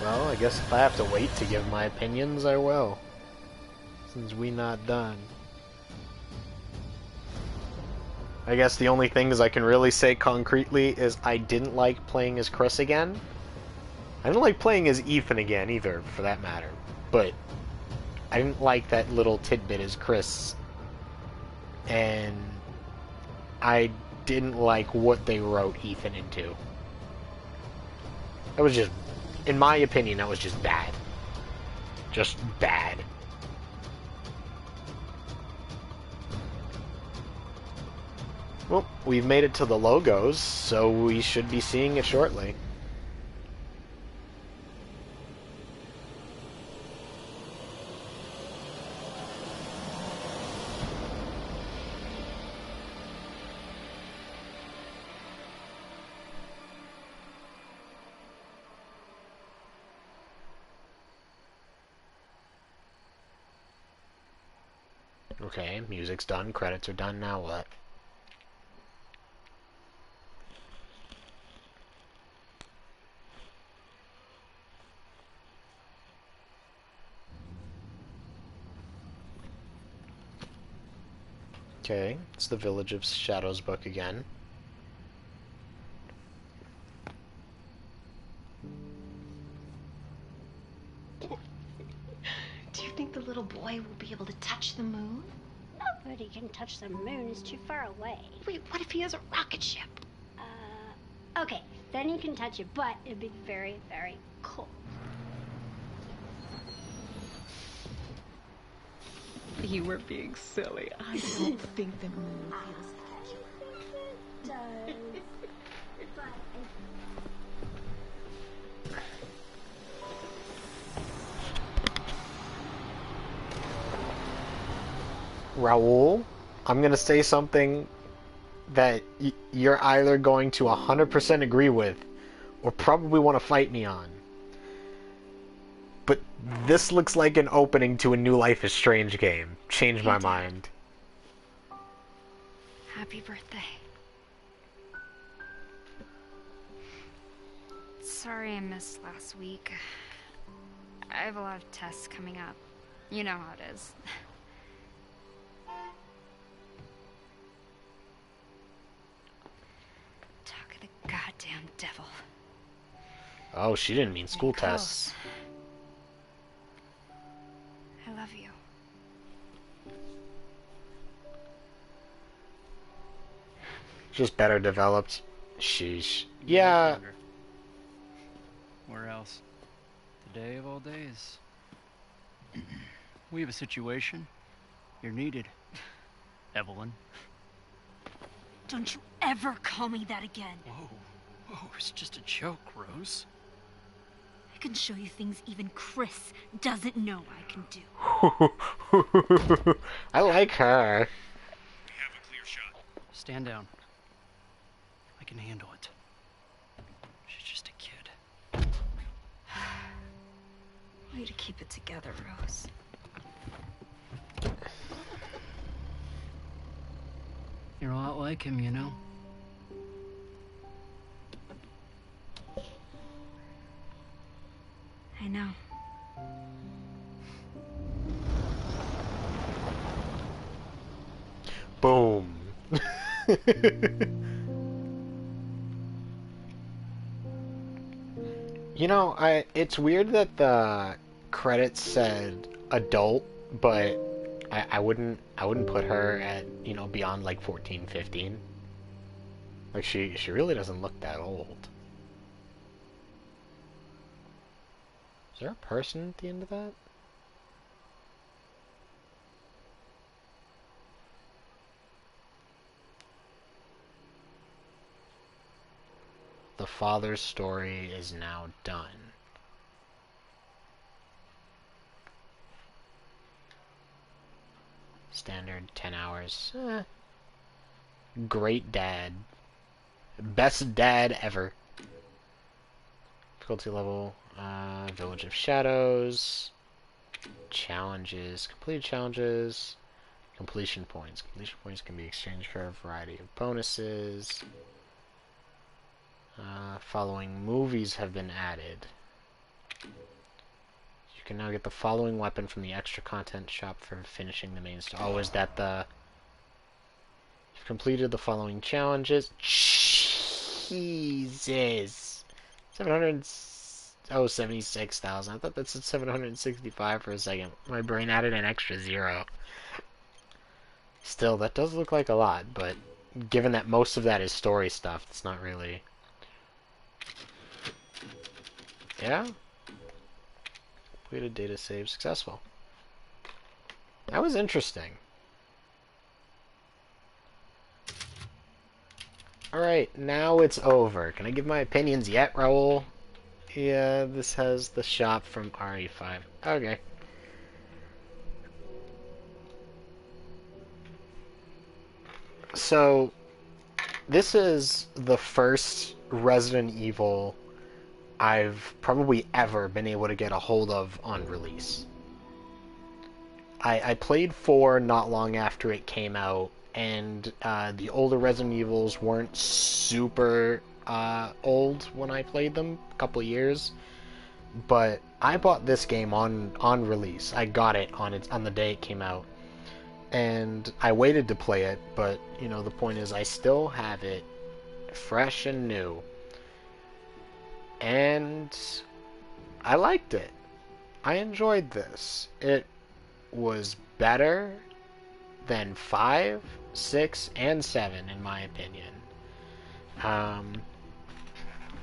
Well, I guess if I have to wait to give my opinions, I will. Since we not done. I guess the only things I can really say concretely is I didn't like playing as Chris again. I didn't like playing as Ethan again either, for that matter. But I didn't like that little tidbit as Chris. And I didn't like what they wrote Ethan into. That was just, in my opinion, that was just bad. Just bad. Well, we've made it to the logos, so we should be seeing it shortly. Okay, music's done, credits are done, now what? Okay, it's the Village of Shadows book again. Do you think the little boy will be able to touch the moon? Nobody can touch the moon. It's too far away. Wait, what if he has a rocket ship? Okay, then he can touch it, but it'd be very, very cold. You were being silly. I don't think the moon feels It does. But Raul, I'm gonna say something that you're either going to 100% agree with, or probably want to fight me on. But this looks like an opening to a new Life is Strange game. Change my mind. Happy birthday. Sorry I missed last week. I have a lot of tests coming up. You know how it is. Talk of the goddamn devil. Oh, she didn't mean school tests. I love you. Just better developed. Sheesh. Yeah. Where else? Today of all days. We have a situation. You're needed, Evelyn. Don't you ever call me that again. Whoa, it's just a joke, Rose. I can show you things even Chris doesn't know I can do. I like her. We have a clear shot. Stand down. I can handle it. She's just a kid. Way to keep it together, Rose. You're a lot like him, you know? I know. Boom. You know, it's weird that the credits said adult, but I wouldn't put her at, you know, beyond like 14, 15. Like she really doesn't look that old. Is there a person at the end of that? The father's story is now done. Standard 10 hours. Great dad. Best dad ever. Difficulty level. Village of Shadows. Challenges. Completed challenges. Completion points. Completion points can be exchanged for a variety of bonuses. Following movies have been added. You can now get the following weapon from the extra content shop for finishing the main story. Oh, is that the... You've completed the following challenges. Jesus! 700... Oh, 76,000. I thought that said 765 for a second. My brain added an extra 0. Still, that does look like a lot, but given that most of that is story stuff, it's not really... Yeah? Completed data save successful. That was interesting. Alright, now it's over. Can I give my opinions yet, Raul? Yeah, this has the shop from RE5. Okay. So, this is the first Resident Evil I've probably ever been able to get a hold of on release. I played 4 not long after it came out, and the older Resident Evils weren't super old when I played them, a couple years. But I bought this game on release. I got it on the day it came out, and I waited to play it. But you know, the point is, I still have it fresh and new. And I liked it. I enjoyed this. It was better than 5, 6, and 7, in my opinion.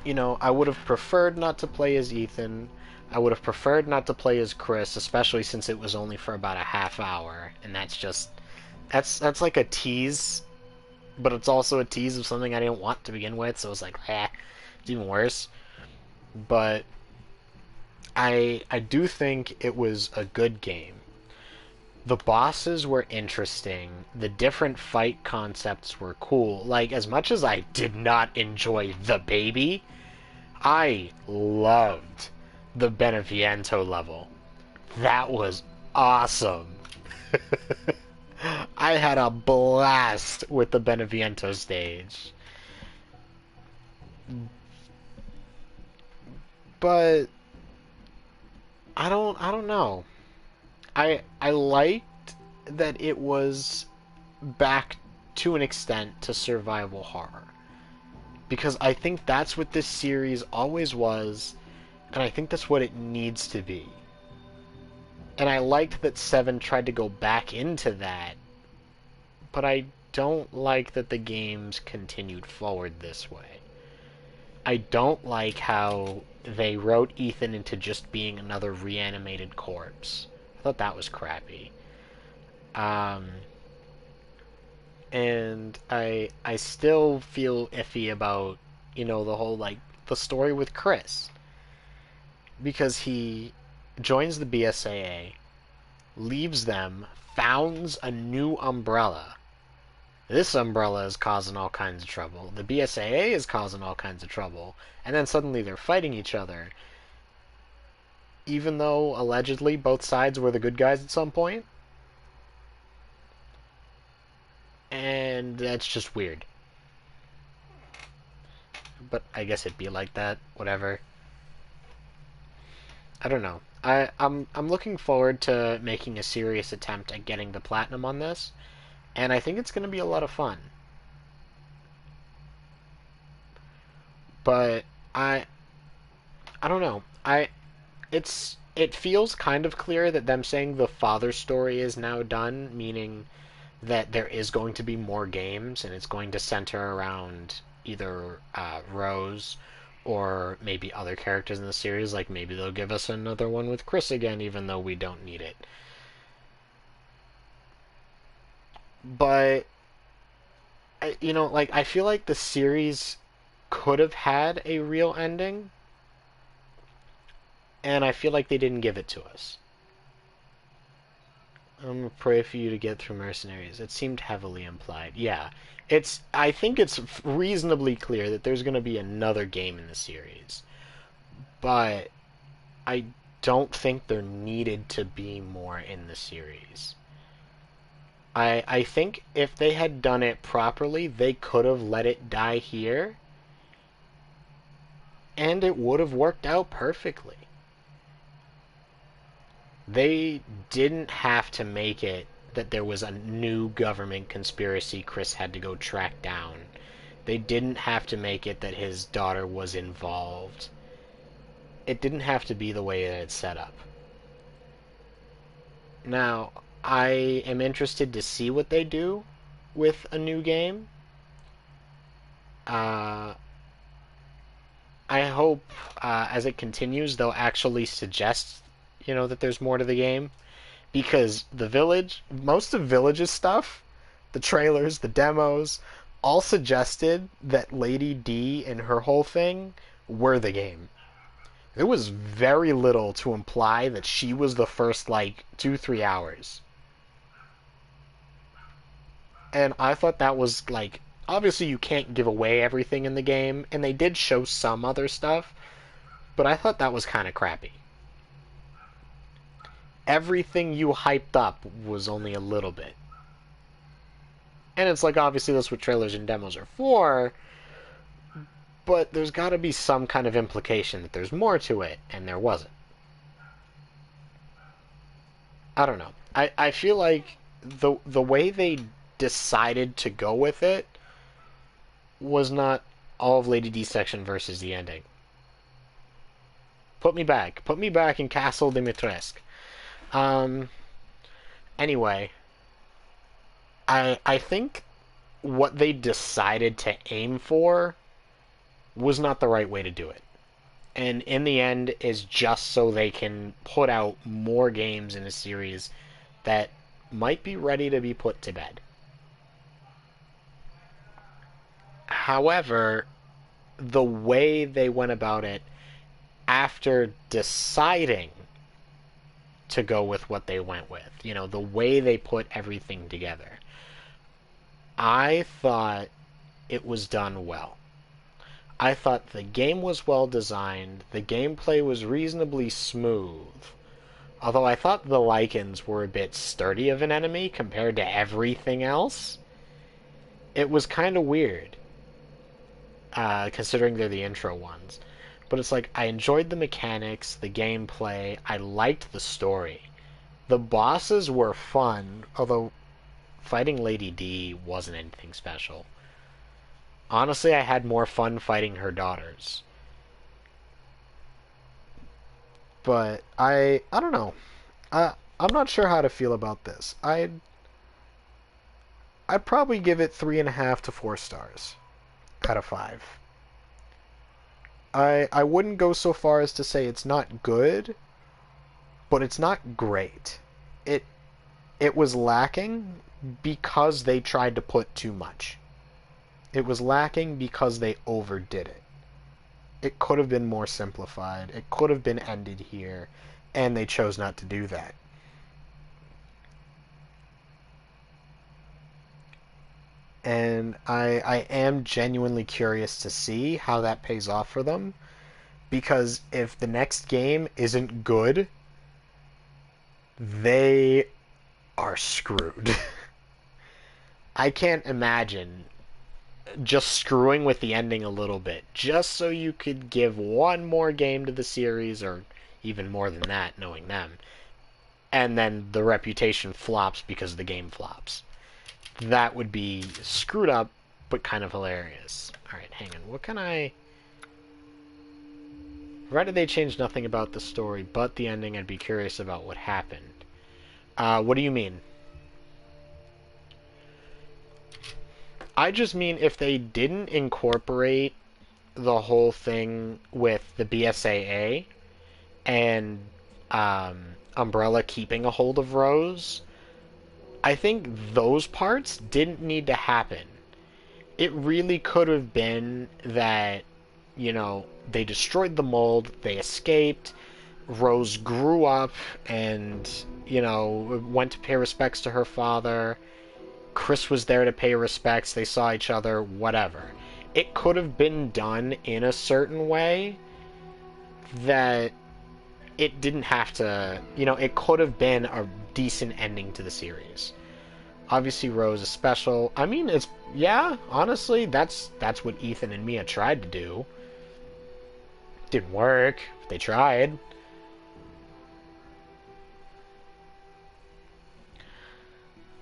You know, I would have preferred not to play as Ethan. I would have preferred not to play as Chris, especially since it was only for about a half hour. And that's just... That's like a tease. But it's also a tease of something I didn't want to begin with, so it's like, it's even worse. But I do think it was a good game. The bosses were interesting. The different fight concepts were cool. Like, as much as I did not enjoy the baby, I loved the Beneviento level. That was awesome. I had a blast with the Beneviento stage. But I don't know. I liked that it was back to an extent to survival horror. Because I think that's what this series always was, and I think that's what it needs to be. And I liked that 7 tried to go back into that, but I don't like that the games continued forward this way. I don't like how they wrote Ethan into just being another reanimated corpse. I thought that was crappy. And I still feel iffy about, the whole, the story with Chris. Because he joins the BSAA, leaves them, founds a new umbrella. This umbrella is causing all kinds of trouble. The BSAA is causing all kinds of trouble. And then suddenly they're fighting each other. Even though, allegedly, both sides were the good guys at some point. And that's just weird. But I guess it'd be like that. Whatever. I don't know. I'm looking forward to making a serious attempt at getting the platinum on this. And I think it's going to be a lot of fun. But I don't know. It feels kind of clear that them saying the father story is now done, meaning that there is going to be more games, and it's going to center around either Rose or maybe other characters in the series. Like maybe they'll give us another one with Chris again, even though we don't need it. But I feel like the series could have had a real ending, and I feel like they didn't give it to us. I'm gonna pray for you to get through Mercenaries. It seemed heavily implied. Yeah. I think it's reasonably clear that there's going to be another game in the series. But I don't think there needed to be more in the series. I think if they had done it properly, they could have let it die here. And it would have worked out perfectly. They didn't have to make it that there was a new government conspiracy Chris had to go track down. They didn't have to make it that his daughter was involved. It didn't have to be the way that it's set up. Now, I am interested to see what they do with a new game. I hope, as it continues, they'll actually suggest, that there's more to the game. Because most of Village's stuff, the trailers, the demos, all suggested that Lady D and her whole thing were the game. There was very little to imply that she was the first, 2-3 hours. And I thought that was, obviously you can't give away everything in the game, and they did show some other stuff, but I thought that was kind of crappy. Everything you hyped up was only a little bit. And it's obviously that's what trailers and demos are for, but there's got to be some kind of implication that there's more to it, and there wasn't. I don't know. I feel like the way they decided to go with it was not all of Lady D's section versus the ending. Put me back. Put me back in Castle Dimitrescu. Anyway, I think what they decided to aim for was not the right way to do it. And in the end is just so they can put out more games in a series that might be ready to be put to bed. However, the way they went about it after deciding to go with what they went with, the way they put everything together, I thought it was done well. I thought the game was well designed, the gameplay was reasonably smooth, although I thought the Lycans were a bit sturdy of an enemy compared to everything else. It was kind of weird, considering they're the intro ones. But it's I enjoyed the mechanics, the gameplay, I liked the story. The bosses were fun, although fighting Lady D wasn't anything special. Honestly, I had more fun fighting her daughters. But I don't know. I'm not sure how to feel about this. I'd probably give it 3.5 to 4 stars out of 5. I wouldn't go so far as to say it's not good, but it's not great. It was lacking because they tried to put too much. It was lacking because they overdid it. It could have been more simplified. It could have been ended here, and they chose not to do that. And I am genuinely curious to see how that pays off for them, because if the next game isn't good, they are screwed. I can't imagine just screwing with the ending a little bit, just so you could give one more game to the series, or even more than that, knowing them, and then the reputation flops because the game flops. That would be screwed up, but kind of hilarious. Alright, hang on. What can I... Provided they changed nothing about the story but the ending, I'd be curious about what happened. What do you mean? I just mean if they didn't incorporate the whole thing with the BSAA and Umbrella keeping a hold of Rose, I think those parts didn't need to happen. It really could have been that, you know, they destroyed the mold, they escaped, Rose grew up and, you know, went to pay respects to her father. Chris was there to pay respects, they saw each other, whatever. It could have been done in a certain way that it didn't have to, you know, it could have been a decent ending to the series. Obviously, Rose is special. I mean, it's, yeah, honestly, that's what Ethan and Mia tried to do. Didn't work. They tried.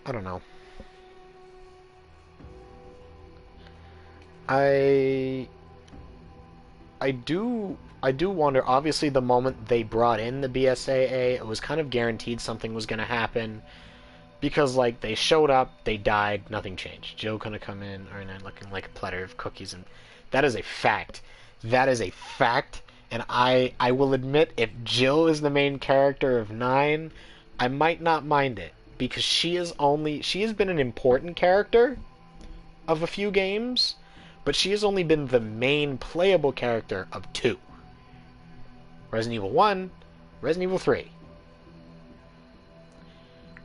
I don't know. I do wonder, obviously the moment they brought in the BSAA, it was kind of guaranteed something was going to happen, because, like, they showed up, they died, nothing changed. Jill gonna come in, or not looking like a platter of cookies, and that is a fact. That is a fact, and I will admit, if Jill is the main character of 9, I might not mind it, because she has been an important character of a few games, but she has only been the main playable character of 2. Resident Evil 1, Resident Evil 3.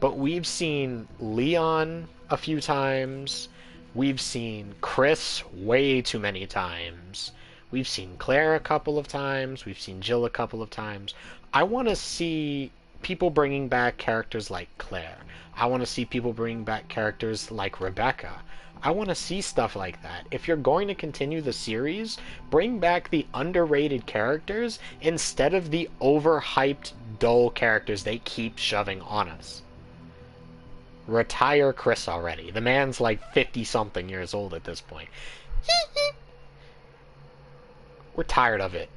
But we've seen Leon a few times, we've seen Chris way too many times, we've seen Claire a couple of times, we've seen Jill a couple of times. I want to see people bringing back characters like Claire. I want to see people bringing back characters like Rebecca. I want to see stuff like that. If you're going to continue the series, bring back the underrated characters instead of the overhyped, dull characters they keep shoving on us. Retire Chris already. The man's like 50-something years old at this point. We're tired of it.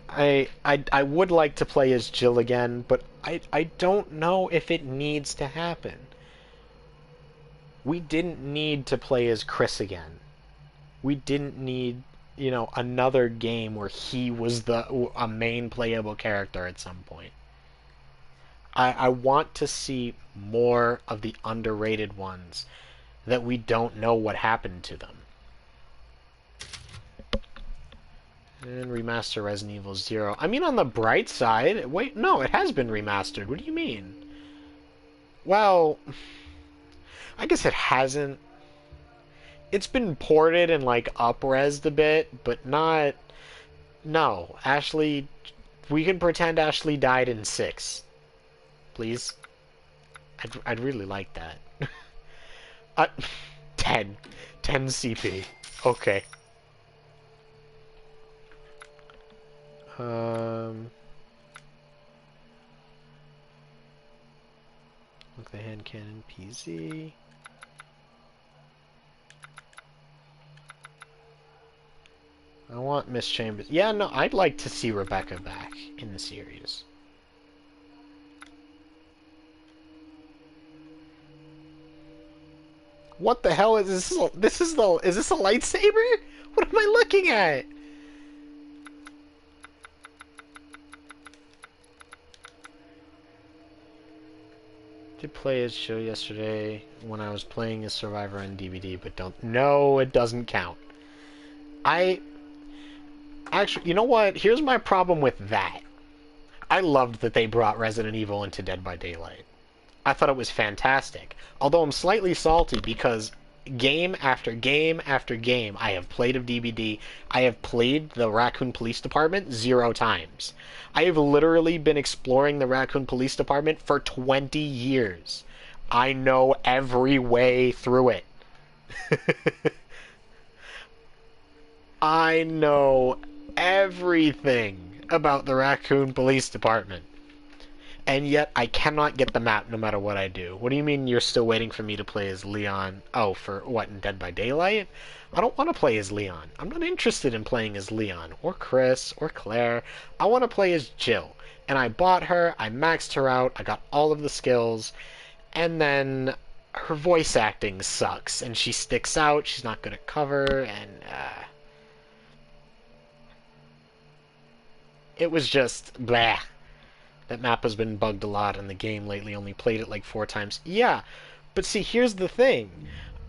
I would like to play as Jill again, but I don't know if it needs to happen. We didn't need to play as Chris again. We didn't need, you know, another game where he was a main playable character at some point. I want to see more of the underrated ones that we don't know what happened to them. And remaster Resident Evil 0. I mean, on the bright side... Wait, no, it has been remastered. What do you mean? Well... I guess it hasn't. It's been ported and, like, up-resed a bit, but not... No, Ashley... We can pretend Ashley died in 6. Please? I'd really like that. 10. 10 CP. Okay. Look, the hand cannon PZ. I want Miss Chambers. Yeah, no, I'd like to see Rebecca back in the series. What the hell is this? Is this a lightsaber? What am I looking at? Did play his show yesterday when I was playing as Survivor on DVD, but no, it doesn't count. Actually, you know what? Here's my problem with that. I loved that they brought Resident Evil into Dead by Daylight. I thought it was fantastic. Although I'm slightly salty because game after game after game I have played of DBD, I have played the Raccoon Police Department 0 times. I have literally been exploring the Raccoon Police Department for 20 years. I know every way through it. I know everything about the Raccoon Police Department. And yet, I cannot get the map no matter what I do. What do you mean you're still waiting for me to play as Leon? Oh, for what, in Dead by Daylight? I don't want to play as Leon. I'm not interested in playing as Leon, or Chris, or Claire. I want to play as Jill. And I bought her, I maxed her out, I got all of the skills, and then her voice acting sucks, and she sticks out, she's not good at cover, and, it was just, bleh. That map has been bugged a lot in the game lately, only played it like 4 times. Yeah, but see, here's the thing.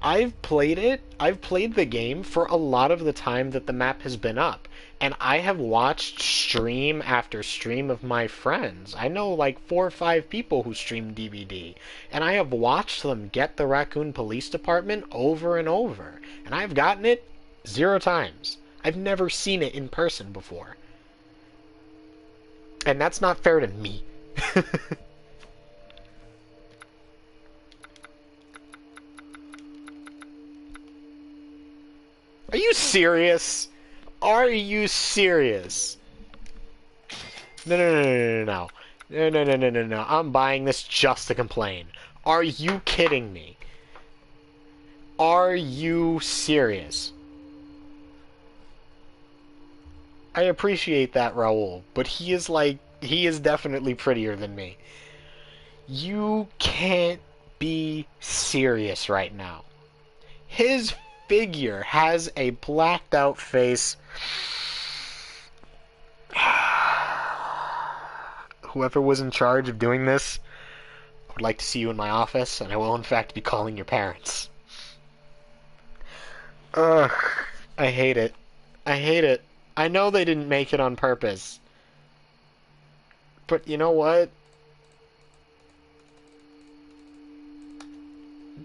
I've played the game for a lot of the time that the map has been up. And I have watched stream after stream of my friends. I know like 4 or 5 people who stream DVD. And I have watched them get the Raccoon Police Department over and over. And I've gotten it 0 times. I've never seen it in person before. And that's not fair to me. Are you serious? Are you serious? No. No. I'm buying this just to complain. Are you kidding me? Are you serious? I appreciate that, Raul, but he is definitely prettier than me. You can't be serious right now. His figure has a blacked out face. Whoever was in charge of doing this, I would like to see you in my office, and I will in fact be calling your parents. Ugh, I hate it. I hate it. I know they didn't make it on purpose. But you know what?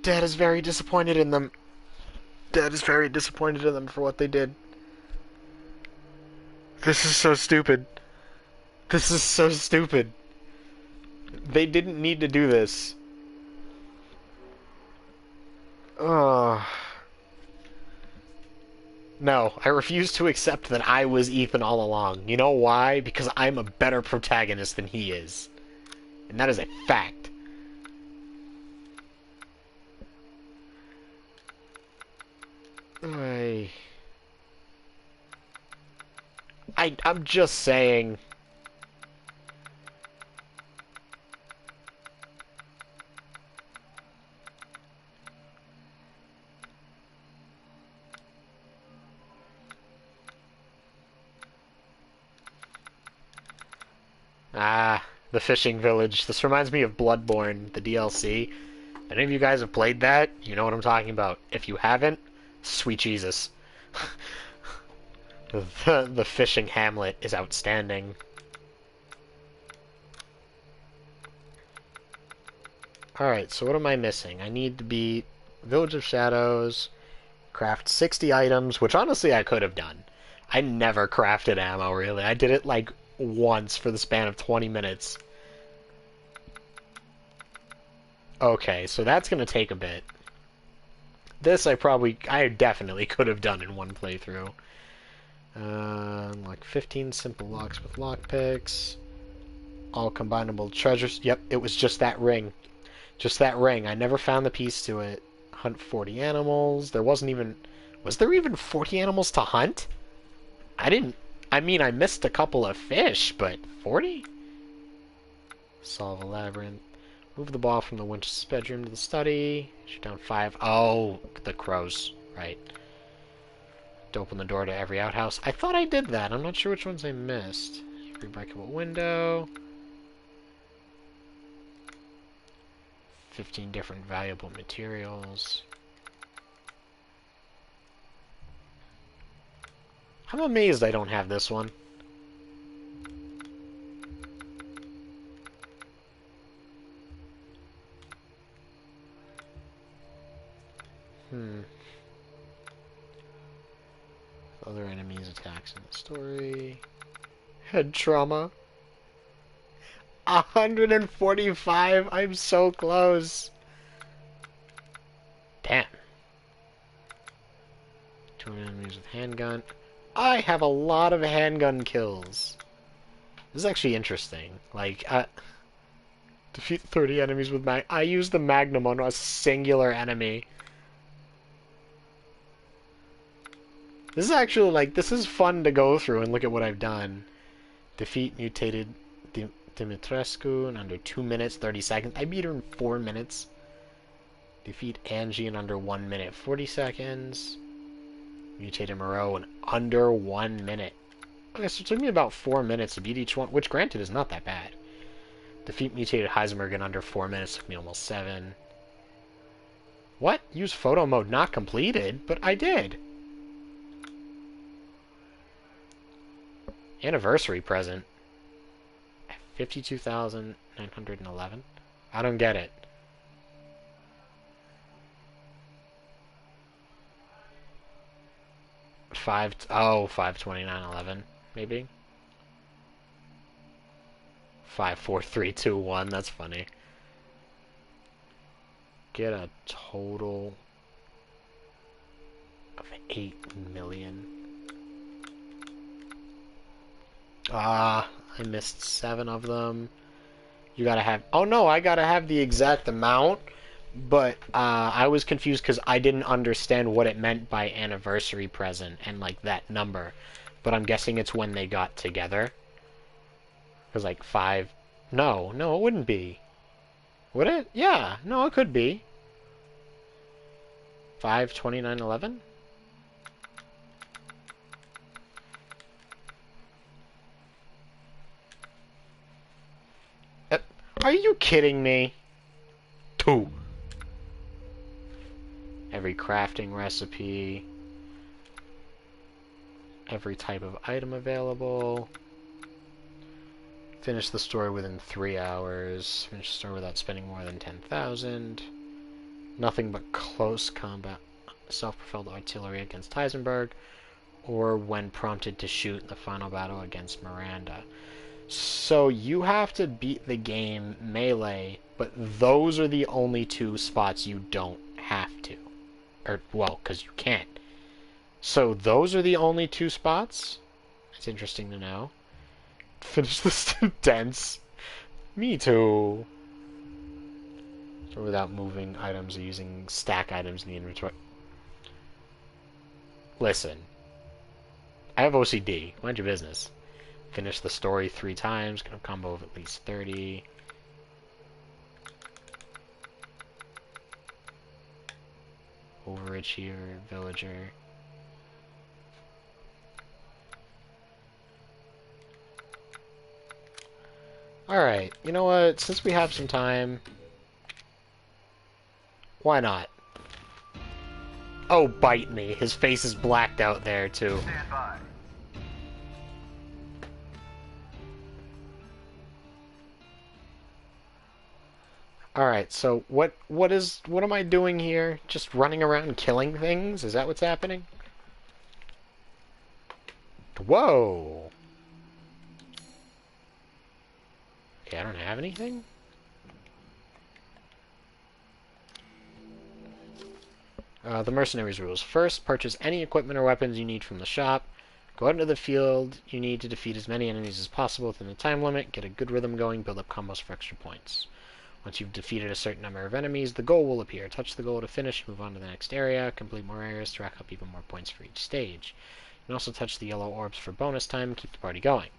Dad is very disappointed in them. Dad is very disappointed in them for what they did. This is so stupid. This is so stupid. They didn't need to do this. Ugh. No, I refuse to accept that I was Ethan all along. You know why? Because I'm a better protagonist than he is. And that is a fact. I'm just saying. Ah, the fishing village. This reminds me of Bloodborne, the DLC. If any of you guys have played that, you know what I'm talking about. If you haven't, sweet Jesus. The fishing hamlet is outstanding. Alright, so what am I missing? I need to beat Village of Shadows, craft 60 items, which honestly I could have done. I never crafted ammo, really. I did it like once for the span of 20 minutes. Okay, so that's going to take a bit. This I definitely could have done in one playthrough. Like 15 simple locks with lockpicks. All combinable treasures. Yep, it was just that ring. Just that ring. I never found the piece to it. Hunt 40 animals. There wasn't even... Was there even 40 animals to hunt? I mean, I missed a couple of fish, but 40? Solve a labyrinth. Move the ball from the witch's bedroom to the study. Shoot down 5. Oh, the crows. Right. To open the door to every outhouse. I thought I did that. I'm not sure which ones I missed. Rebreakable window. 15 different valuable materials. I'm amazed I don't have this one. Other enemies, attacks in the story. Head trauma. 145? I'm so close. Damn. 200 enemies with handgun. I have a lot of handgun kills. This is actually interesting. Like, defeat 30 enemies with I use the Magnum on a singular enemy. This is actually, like, this is fun to go through and look at what I've done. Defeat mutated Dimitrescu in under 2 minutes, 30 seconds. I beat her in 4 minutes. Defeat Angie in under 1 minute, 40 seconds. Mutated Moreau in under 1 minute. Okay, so it took me about 4 minutes to beat each one, which granted is not that bad. Defeat mutated Heisenberg in under 4 minutes, took me almost 7. What? Use photo mode not completed? But I did. Anniversary present. 52,911. I don't get it. Oh, 52911, maybe. 54321. That's funny. Get a total of 8 million. I missed 7 of them. You gotta have... Oh no, I gotta have the exact amount. But I was confused because I didn't understand what it meant by anniversary present and, like, that number. But I'm guessing it's when they got together. Because, like, 5... No, it wouldn't be. Would it? Yeah, no, it could be. 52911? Are you kidding me? 2. Every crafting recipe. Every type of item available. Finish the story within 3 hours. Finish the story without spending more than 10,000. Nothing but close combat. Self-propelled artillery against Heisenberg. Or when prompted to shoot in the final battle against Miranda. So you have to beat the game melee, but those are the only 2 spots you don't have to. Or, well, because you can't. So those are the only 2 spots? It's interesting to know. Finish this dense. Me too. So without moving items or using stack items in the inventory. Listen. I have OCD. Mind your business. Finish the story 3 times. Get a combo of at least 30. Overachiever, villager. Alright, you know what? Since we have some time, why not? Oh, bite me. His face is blacked out there, too. Stand by. Alright, so what am I doing here? Just running around killing things? Is that what's happening? Whoa! Okay, I don't have anything? The mercenaries rules. First, purchase any equipment or weapons you need from the shop. Go out into the field you need to defeat as many enemies as possible within the time limit. Get a good rhythm going. Build up combos for extra points. Once you've defeated a certain number of enemies, the goal will appear. Touch the goal to finish, move on to the next area, complete more areas to rack up even more points for each stage. You can also touch the yellow orbs for bonus time and keep the party going.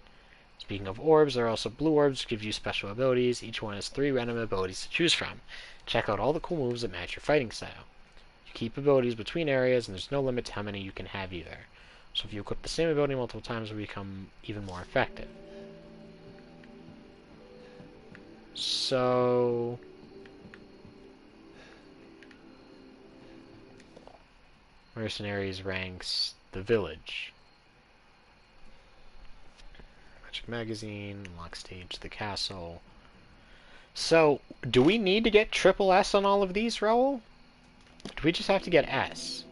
Speaking of orbs, there are also blue orbs which give you special abilities. Each one has 3 random abilities to choose from. Check out all the cool moves that match your fighting style. You keep abilities between areas, and there's no limit to how many you can have either. So if you equip the same ability multiple times, it will become even more effective. So... Mercenaries ranks the village. Magic magazine, unlock stage, the castle. So, do we need to get triple S on all of these, Raoul? Do we just have to get S?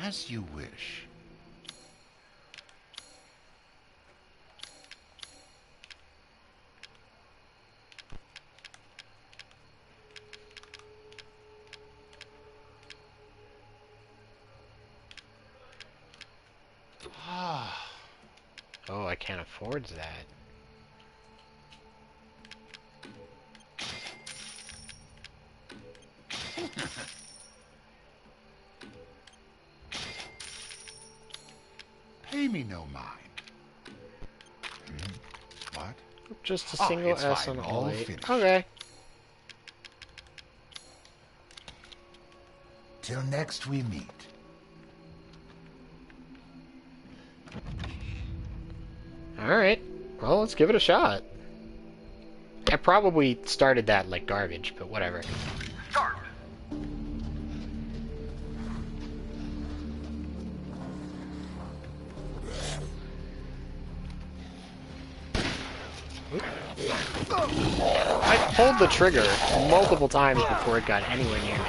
As you wish. Oh, I can't afford that. Pay me no mind. What? Just a single it's S fine. on All all 8. finished. Okay. Till next we meet. Alright. Well, let's give it a shot. I probably started that like garbage, but whatever. Start. I pulled the trigger multiple times before it got anywhere near me.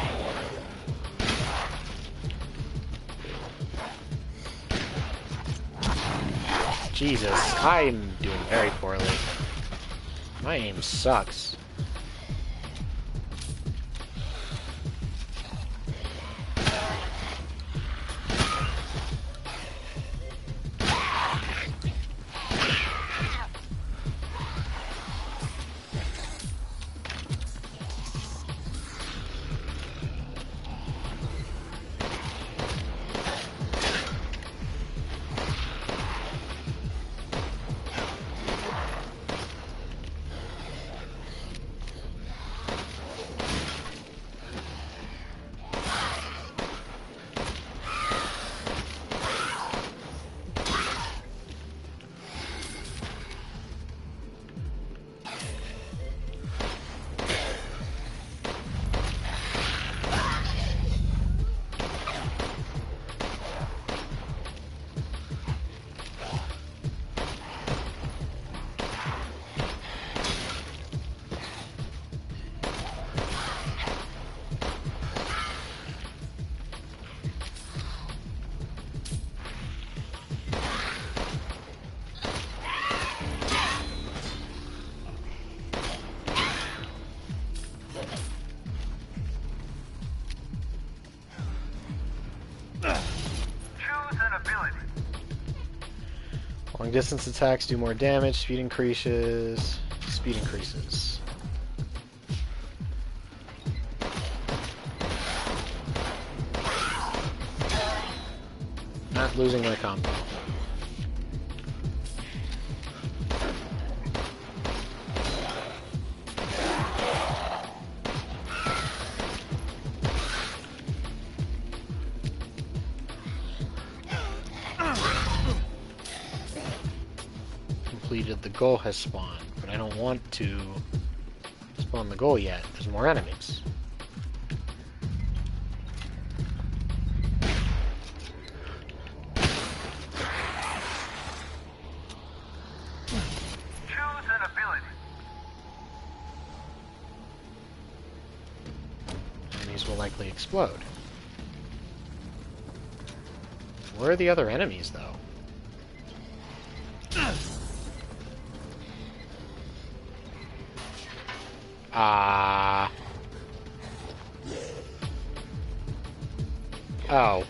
Jesus, I'm doing very poorly. My aim sucks. Long distance attacks do more damage, speed increases. Speed increases. Not losing my combo. Completed, the goal has spawned, but I don't want to spawn the goal yet. There's more enemies. Choose an ability. Enemies will likely explode. Where are the other enemies, though? Oh.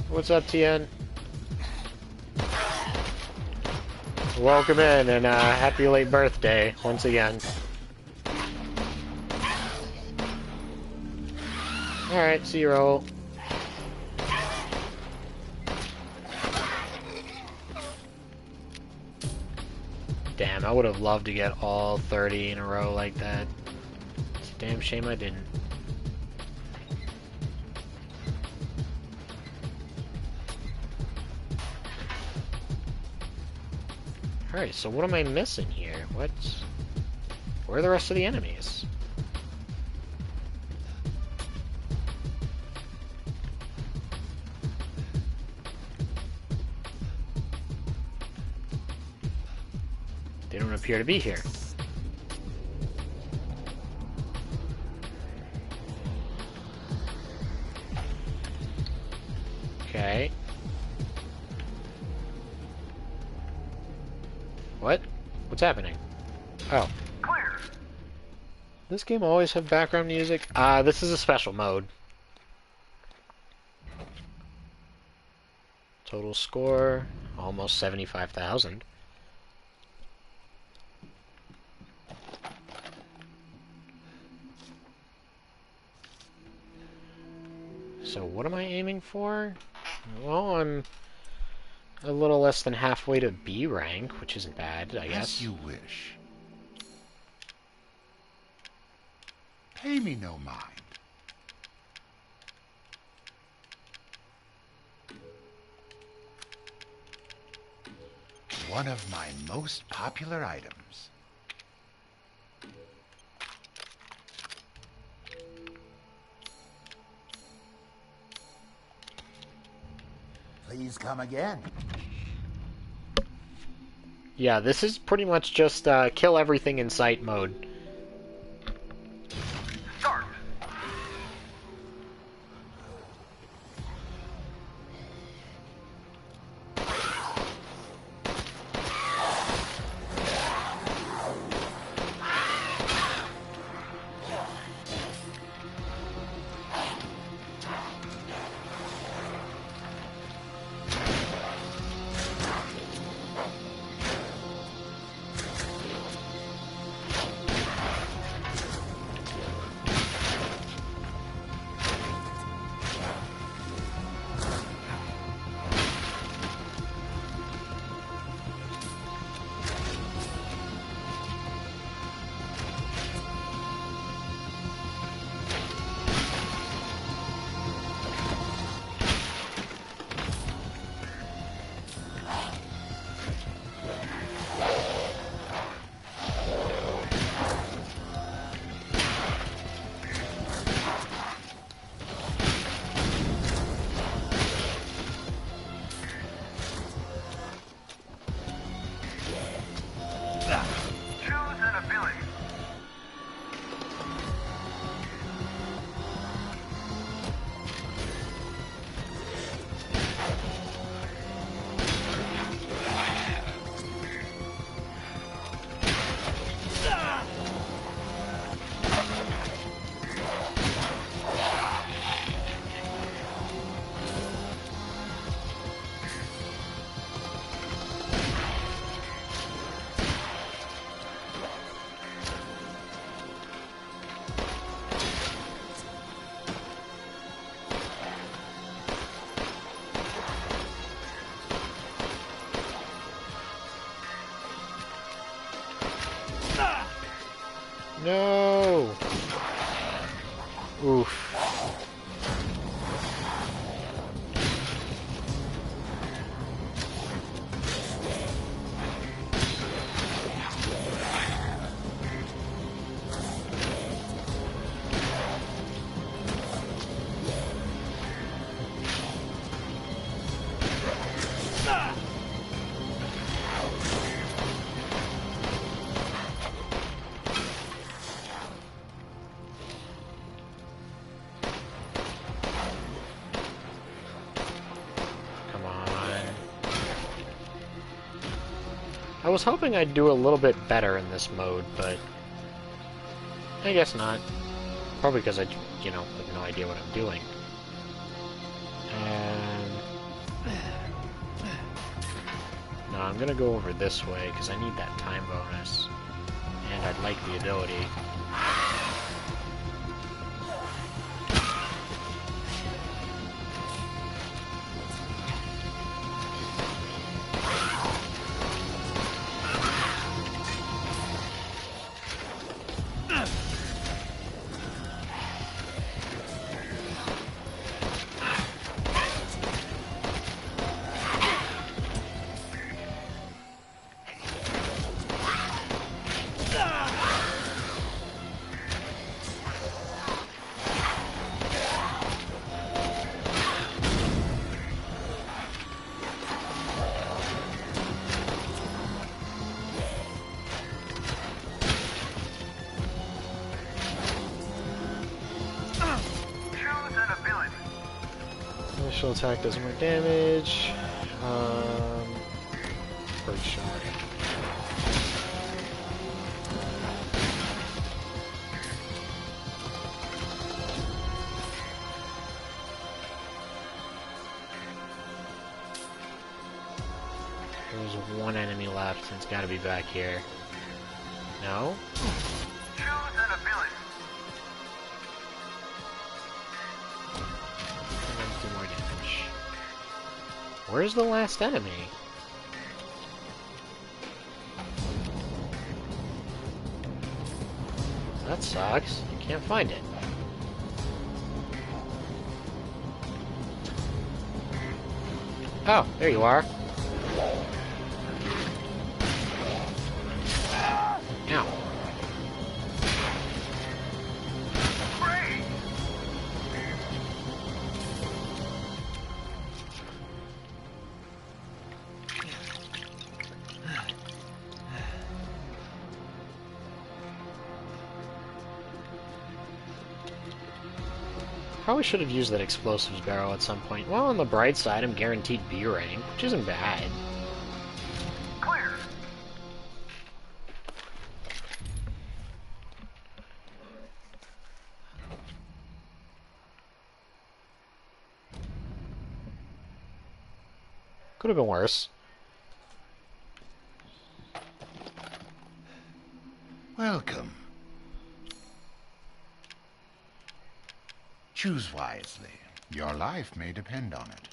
What's up, TN? Welcome in, and happy late birthday, once again. Alright, see you, Raul. Damn, I would have loved to get all 30 in a row like that. It's a damn shame I didn't. Alright, so what am I missing here? Where are the rest of the enemies? They don't appear to be here. Okay. What? What's happening? Oh. Clear. This game always have background music? This is a special mode. Total score, almost 75,000. So what am I aiming for? Well, I'm a little less than halfway to B rank, which isn't bad, I guess. As you wish. Pay me no mind. One of my most popular items. Please come again. Yeah, this is pretty much just kill everything in sight mode. Start. No! Oof. I was hoping I'd do a little bit better in this mode, but I guess not. Probably because I, you know, have no idea what I'm doing. And... no, I'm gonna go over this way, because I need that time bonus. And I'd like the ability. Initial attack does more damage. First shot. There's one enemy left, and it's got to be back here. No? Choose an ability. Do more damage. Where's the last enemy? That sucks. You can't find it. Oh, there you are. Ow. Probably should have used that explosives barrel at some point. Well, on the bright side, I'm guaranteed B rank, which isn't bad. Clear. Could have been worse. Welcome. Choose wisely. Your life may depend on it.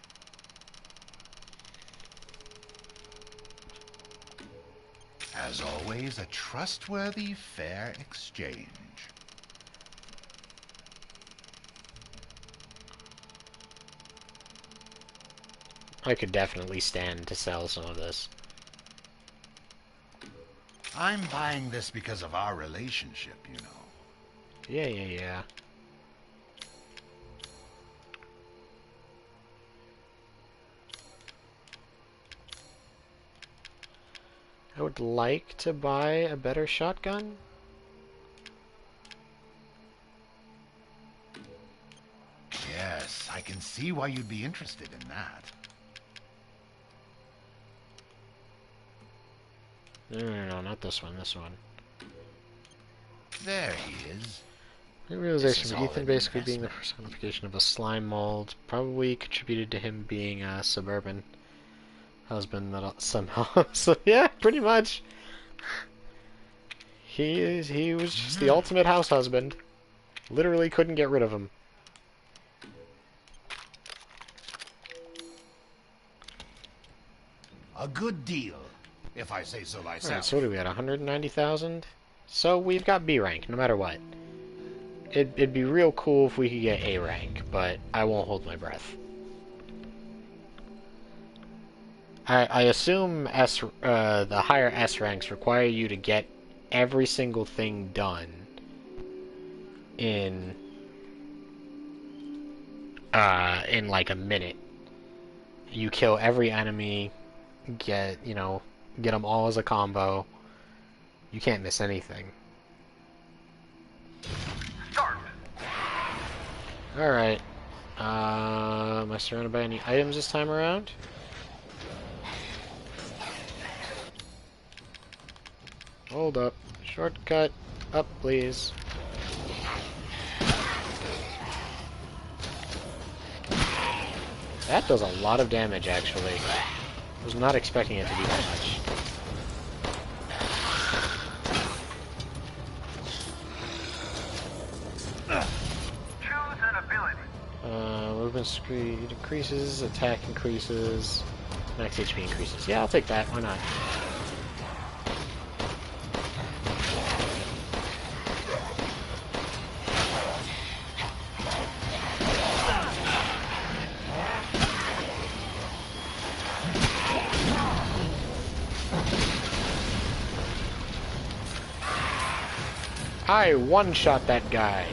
As always, a trustworthy, fair exchange. I could definitely stand to sell some of this. I'm buying this because of our relationship, you know. Yeah. I would like to buy a better shotgun. Yes, I can see why you'd be interested in that. No, not this one, this one. There he is. The realization of Ethan basically being the personification of a slime mold probably contributed to him being a suburban husband that somehow... So yeah, pretty much. He was just the ultimate house husband. Literally couldn't get rid of him. A good deal, if I say so myself. Alright, so what are we at, 190,000? So we've got B rank, no matter what. It'd be real cool if we could get A rank, but I won't hold my breath. I assume the higher S ranks require you to get every single thing done in like a minute. You kill every enemy, get them all as a combo. You can't miss anything. Start. Alright. Am I surrounded by any items this time around? Hold up. Shortcut. Up, please. That does a lot of damage, actually. Was not expecting it to be that much. Choose an ability. Movement speed increases, attack increases, max HP increases. Yeah, I'll take that. Why not? I one-shot that guy.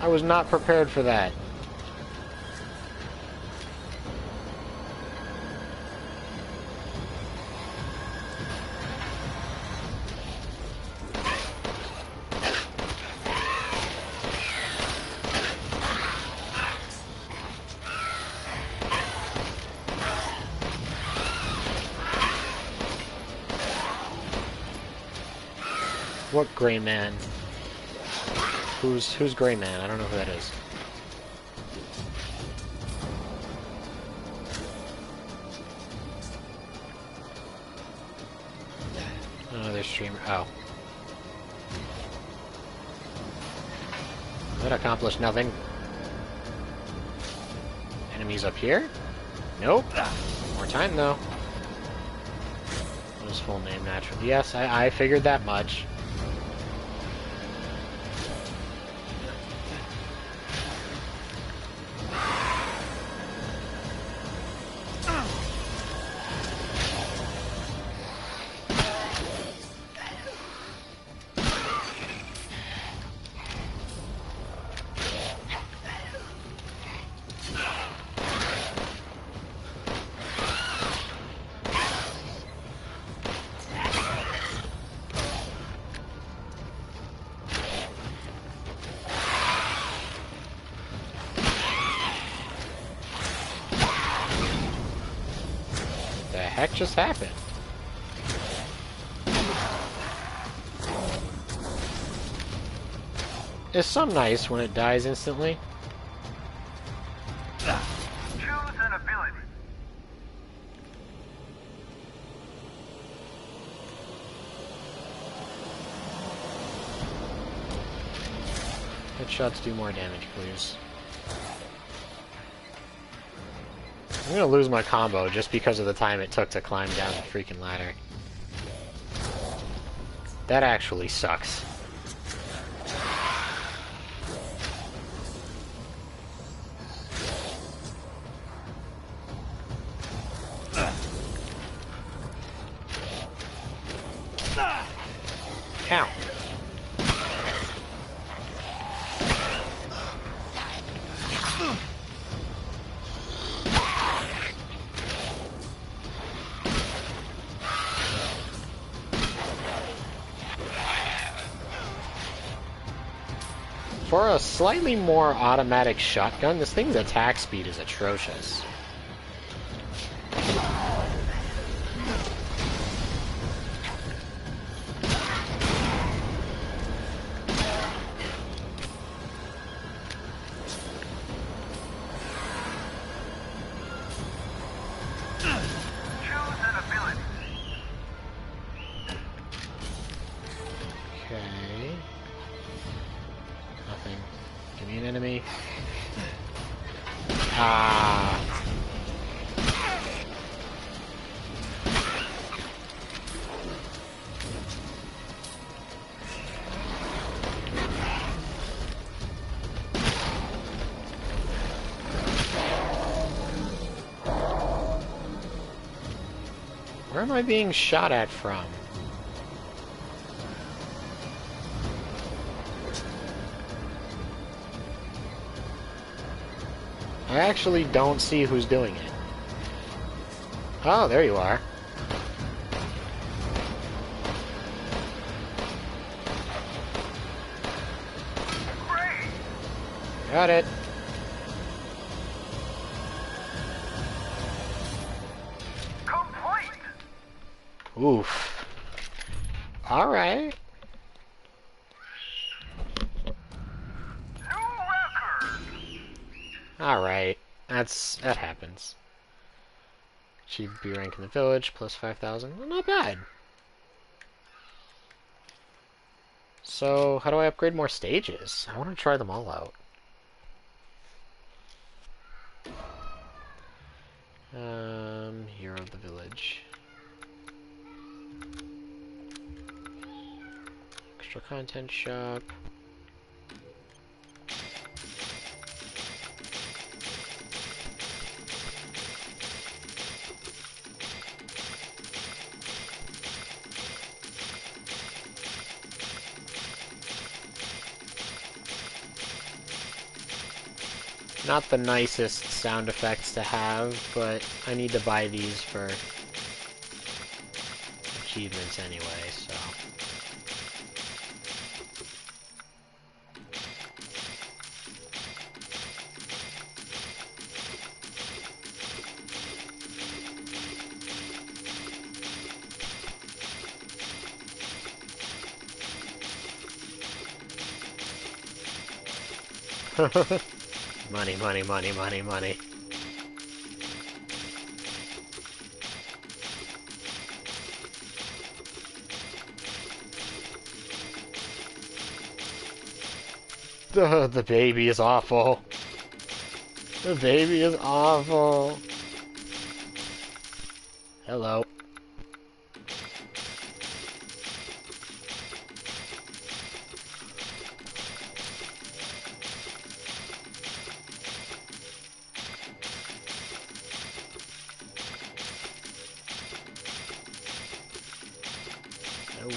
I was not prepared for that. What gray man? Who's Gray Man? I don't know who that is. Another streamer. Oh. That accomplished nothing. Enemies up here? Nope. More time though. What is his full name naturally? Yes, I figured that much. Heck just happened? It's so nice when it dies instantly. Choose an ability. Headshots do more damage, please. I'm gonna lose my combo just because of the time it took to climb down the freaking ladder. That actually sucks. Ow. For a slightly more automatic shotgun, this thing's attack speed is atrocious. Okay. Nothing. Give me an enemy. Ah. Where am I being shot at from? I actually don't see who's doing it. Oh, there you are. Got it. Complete. Oof. Alright. Alright. That happens. Achieve B rank in the village, plus 5,000. Well, not bad. So, how do I upgrade more stages? I want to try them all out. Hero of the village. Extra content shop. Not the nicest sound effects to have, but I need to buy these for achievements anyway, so... Money, money, money, money, money. The baby is awful. The baby is awful. Hello.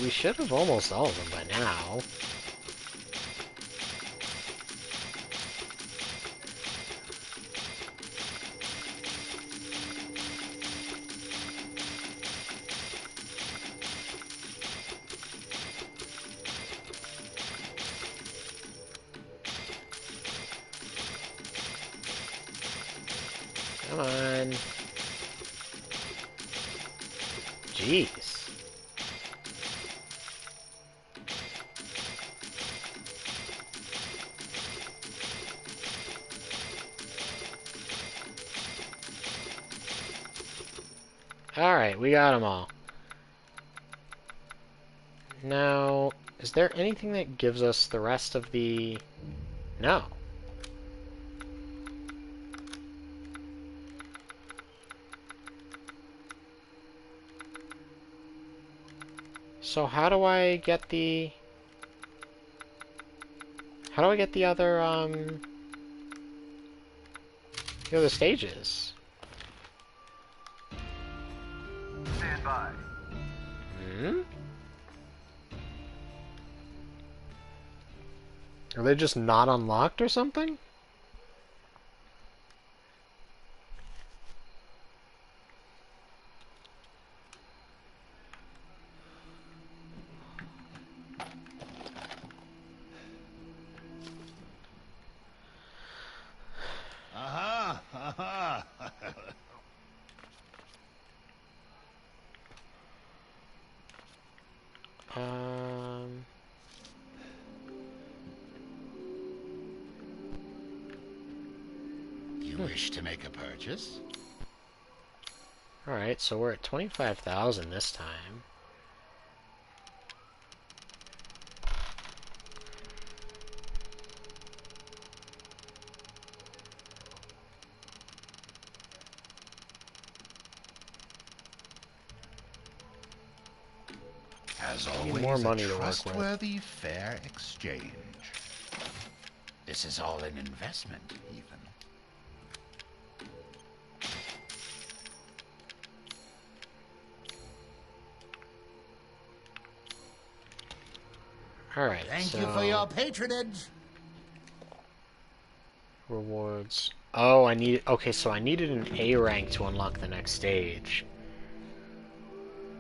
We should have almost all of them by now. Come on. Jeez. Alright, we got them all. Now, is there anything that gives us the rest of the... No. So how do I get the... How do I get the other, the other stages? Stand by. Hmm? Are they just not unlocked or something? Aha! Aha! You wish to make a purchase? Alright, so we're at 25,000 this time. As Need always, more money a to work with. trustworthy, fair exchange. This is all an investment, even. Alright, Thank you for your patronage. Rewards. Oh, I need... Okay, so I needed an A rank to unlock the next stage.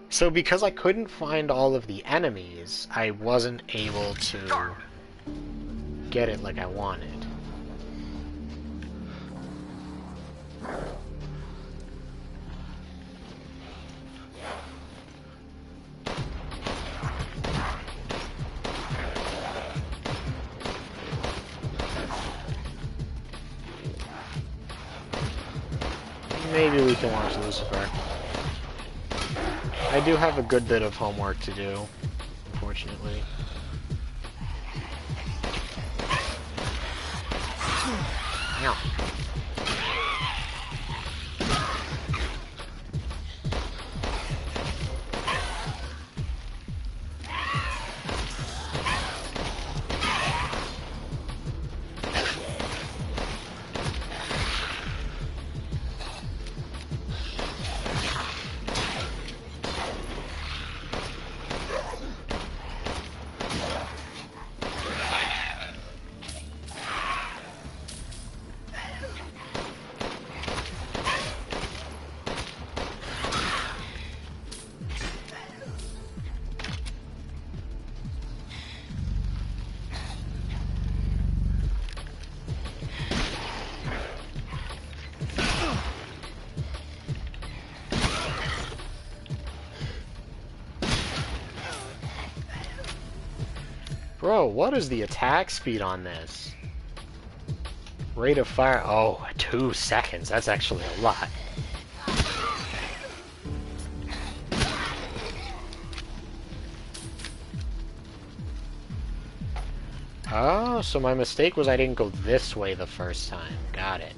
So because I couldn't find all of the enemies, I wasn't able to get it like I wanted. maybe we can watch Lucifer. I do have a good bit of homework to do, unfortunately. Ow. Bro, what is the attack speed on this? Rate of fire, oh, 2 seconds. That's actually a lot. Oh, so my mistake was I didn't go this way the first time. Got it.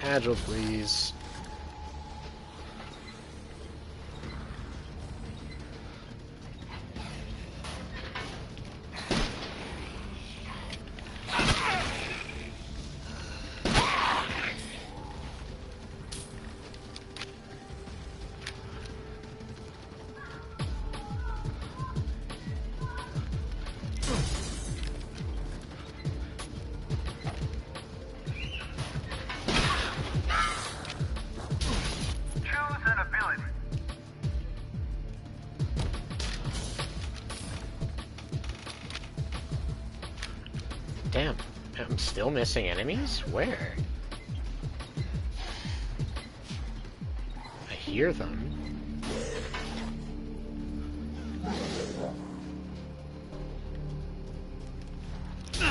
Agile, please. Damn, I'm still missing enemies? Where? I hear them. Choose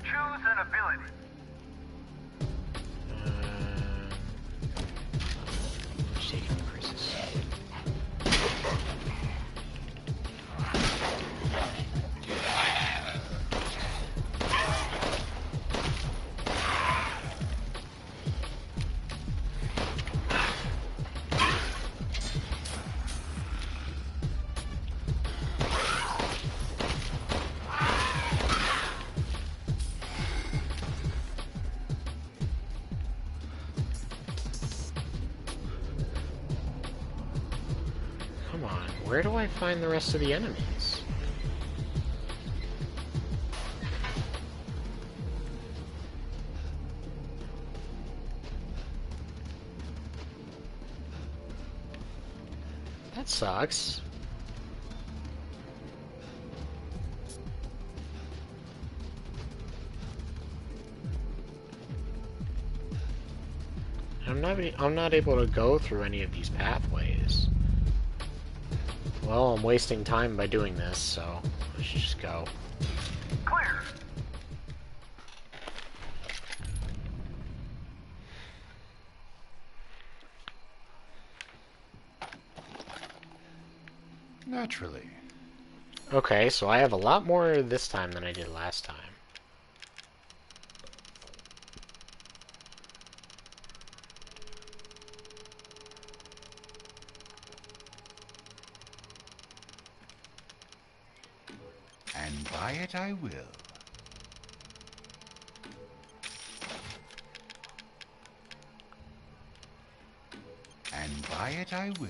an ability. Shaking Chris's. Come on, where do I find the rest of the enemies? That sucks. I'm not able to go through any of these pathways. Well, I'm wasting time by doing this, so I should just go. Clear. Naturally. Okay, so I have a lot more this time than I did last time. And buy it I will. Try it I will.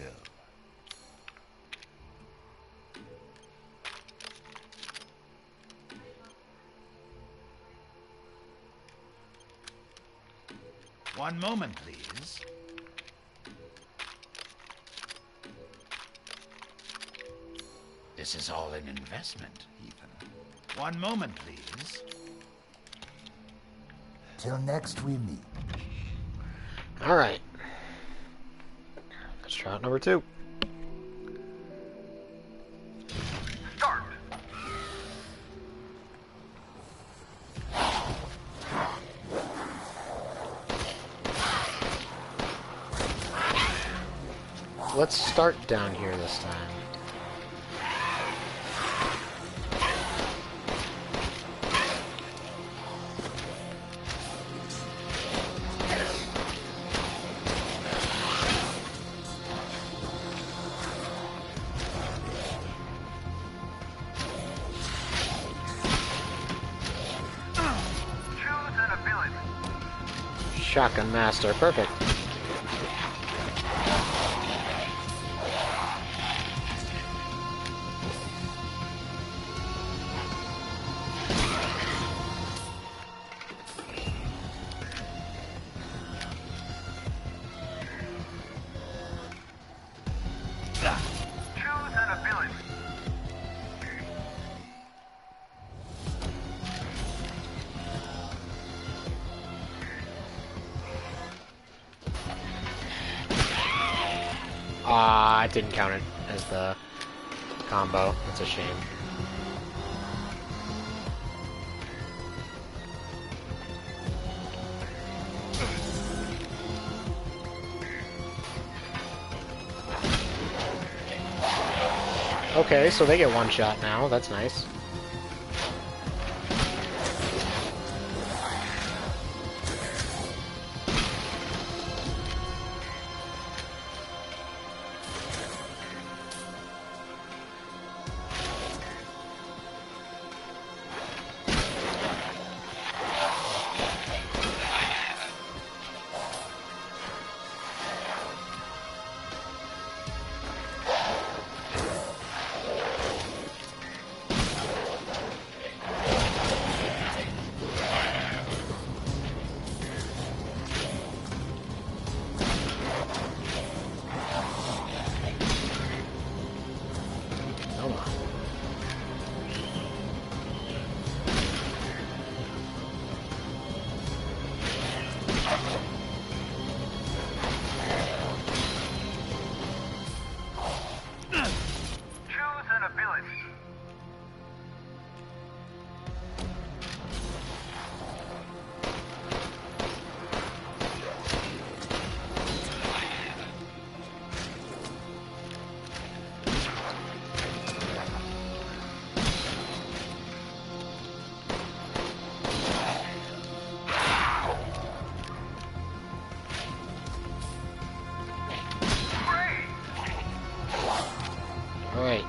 One moment, please. This is all an investment, Ethan. One moment, please. Till next we meet. Alright. Let's try out number 2. Start. Let's start down here this time. Shotgun Master, perfect. I didn't count it as the combo. That's a shame. Okay, so they get one shot now. That's nice. Alright.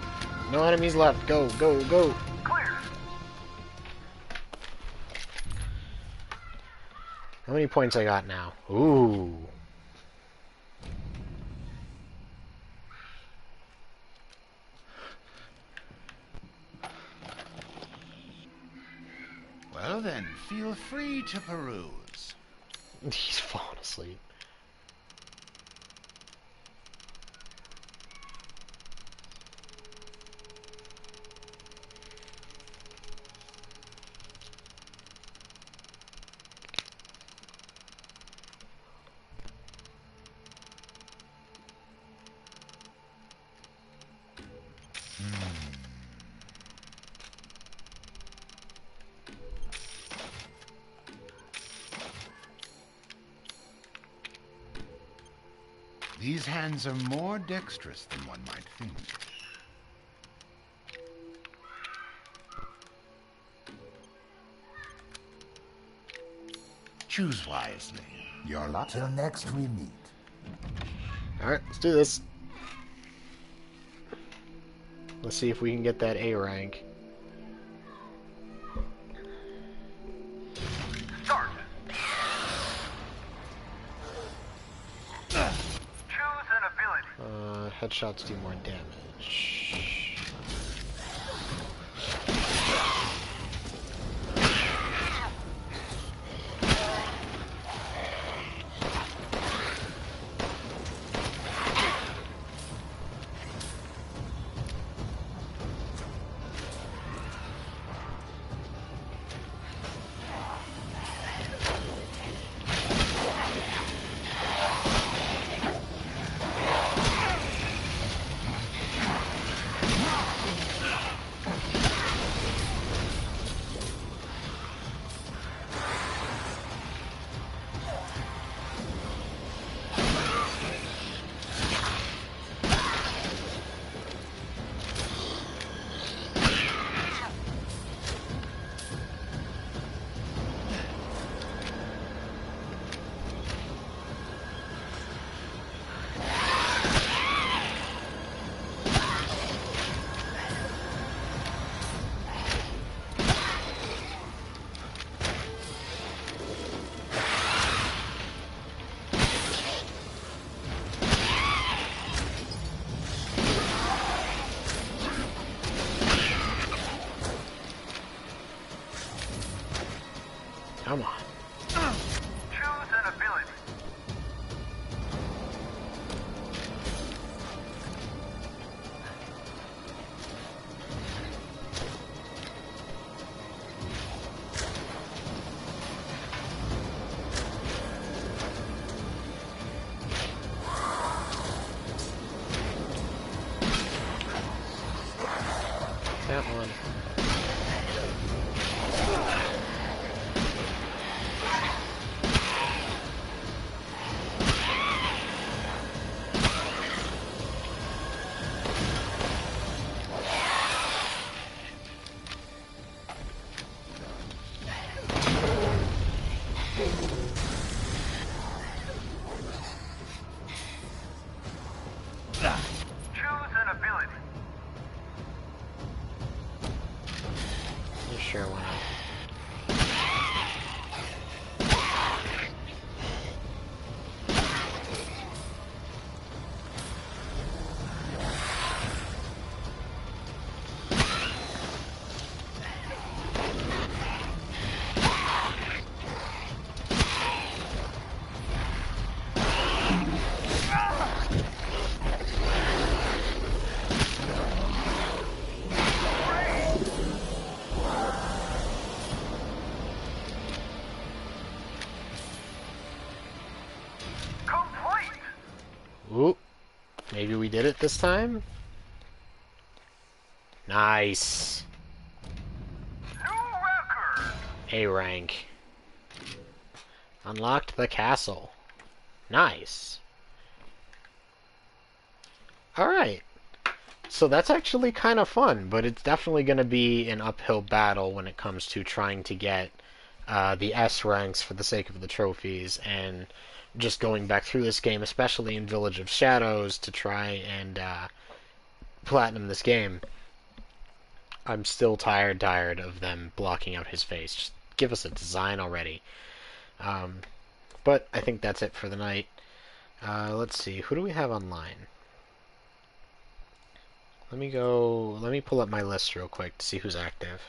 No enemies left. Go, go, go. Clear. How many points I got now? Ooh. Well then, feel free to peruse. He's falling asleep. These hands are more dexterous than one might think. Choose wisely. Your luck. Till next we meet. Alright, let's do this. Let's see if we can get that A rank. Start. Choose an ability. Headshots do more damage. Come on. Choose an ability. That one. Choose an ability. You sure why not? Complete. Ooh. Maybe we did it this time? Nice. New record. A rank. Unlocked the castle. Nice. Alright. So that's actually kind of fun, but it's definitely going to be an uphill battle when it comes to trying to get the S ranks for the sake of the trophies, and just going back through this game, especially in Village of Shadows, to try and platinum this game. I'm still tired of them blocking out his face. Just give us a design already. But I think that's it for the night. Let's see, who do we have online? Let me pull up my list real quick to see who's active.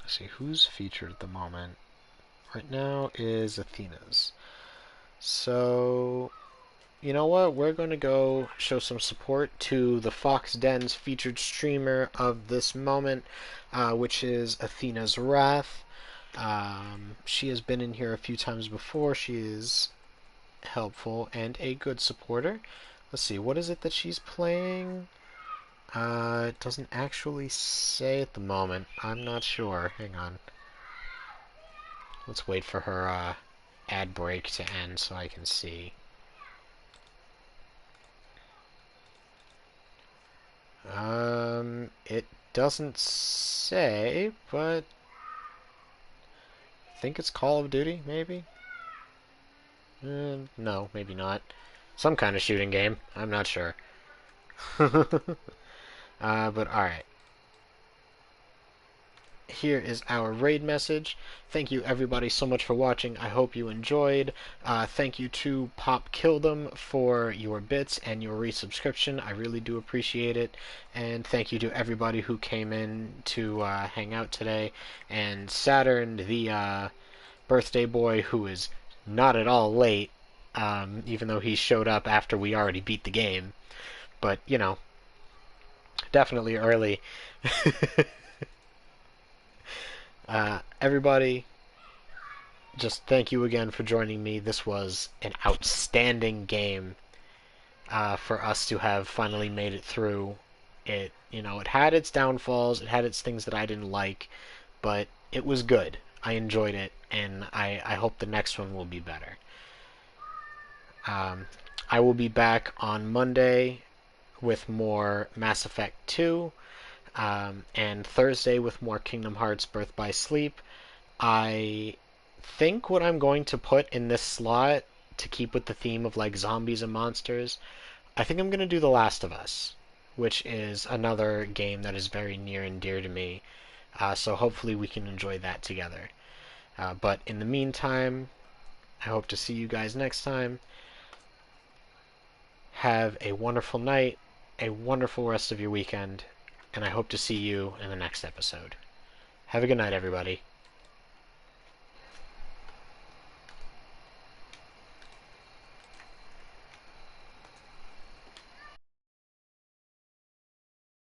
Let's see, who's featured at the moment? Right now is Athena's. So, you know what? We're going to go show some support to the Fox Den's featured streamer of this moment, which is Athena's Wrath. She has been in here a few times before. She is helpful and a good supporter. Let's see, what is it that she's playing? It doesn't actually say at the moment. I'm not sure. Hang on. Let's wait for her ad break to end so I can see. It doesn't say, but I think it's Call of Duty, maybe? No, maybe not. Some kind of shooting game. I'm not sure. But alright. here is our raid message. Thank you everybody so much for watching. I hope you enjoyed. Thank you to Pop Kildem for your bits and your resubscription. I really do appreciate it. And thank you to everybody who came in to hang out today. And Saturn, the birthday boy, who is not at all late, even though he showed up after we already beat the game. But, you know, definitely early. Everybody, just thank you again for joining me. This was an outstanding game for us to have finally made it through. It had its downfalls, it had its things that I didn't like, but it was good. I enjoyed it, and I hope the next one will be better. I will be back on Monday with more Mass Effect 2, and Thursday with more Kingdom Hearts Birth by Sleep. I think what I'm going to put in this slot, to keep with the theme of like zombies and monsters, I think I'm going to do The Last of Us, which is another game that is very near and dear to me, so hopefully we can enjoy that together. But in the meantime, I hope to see you guys next time. Have a wonderful night, a wonderful rest of your weekend, and I hope to see you in the next episode. Have a good night, everybody.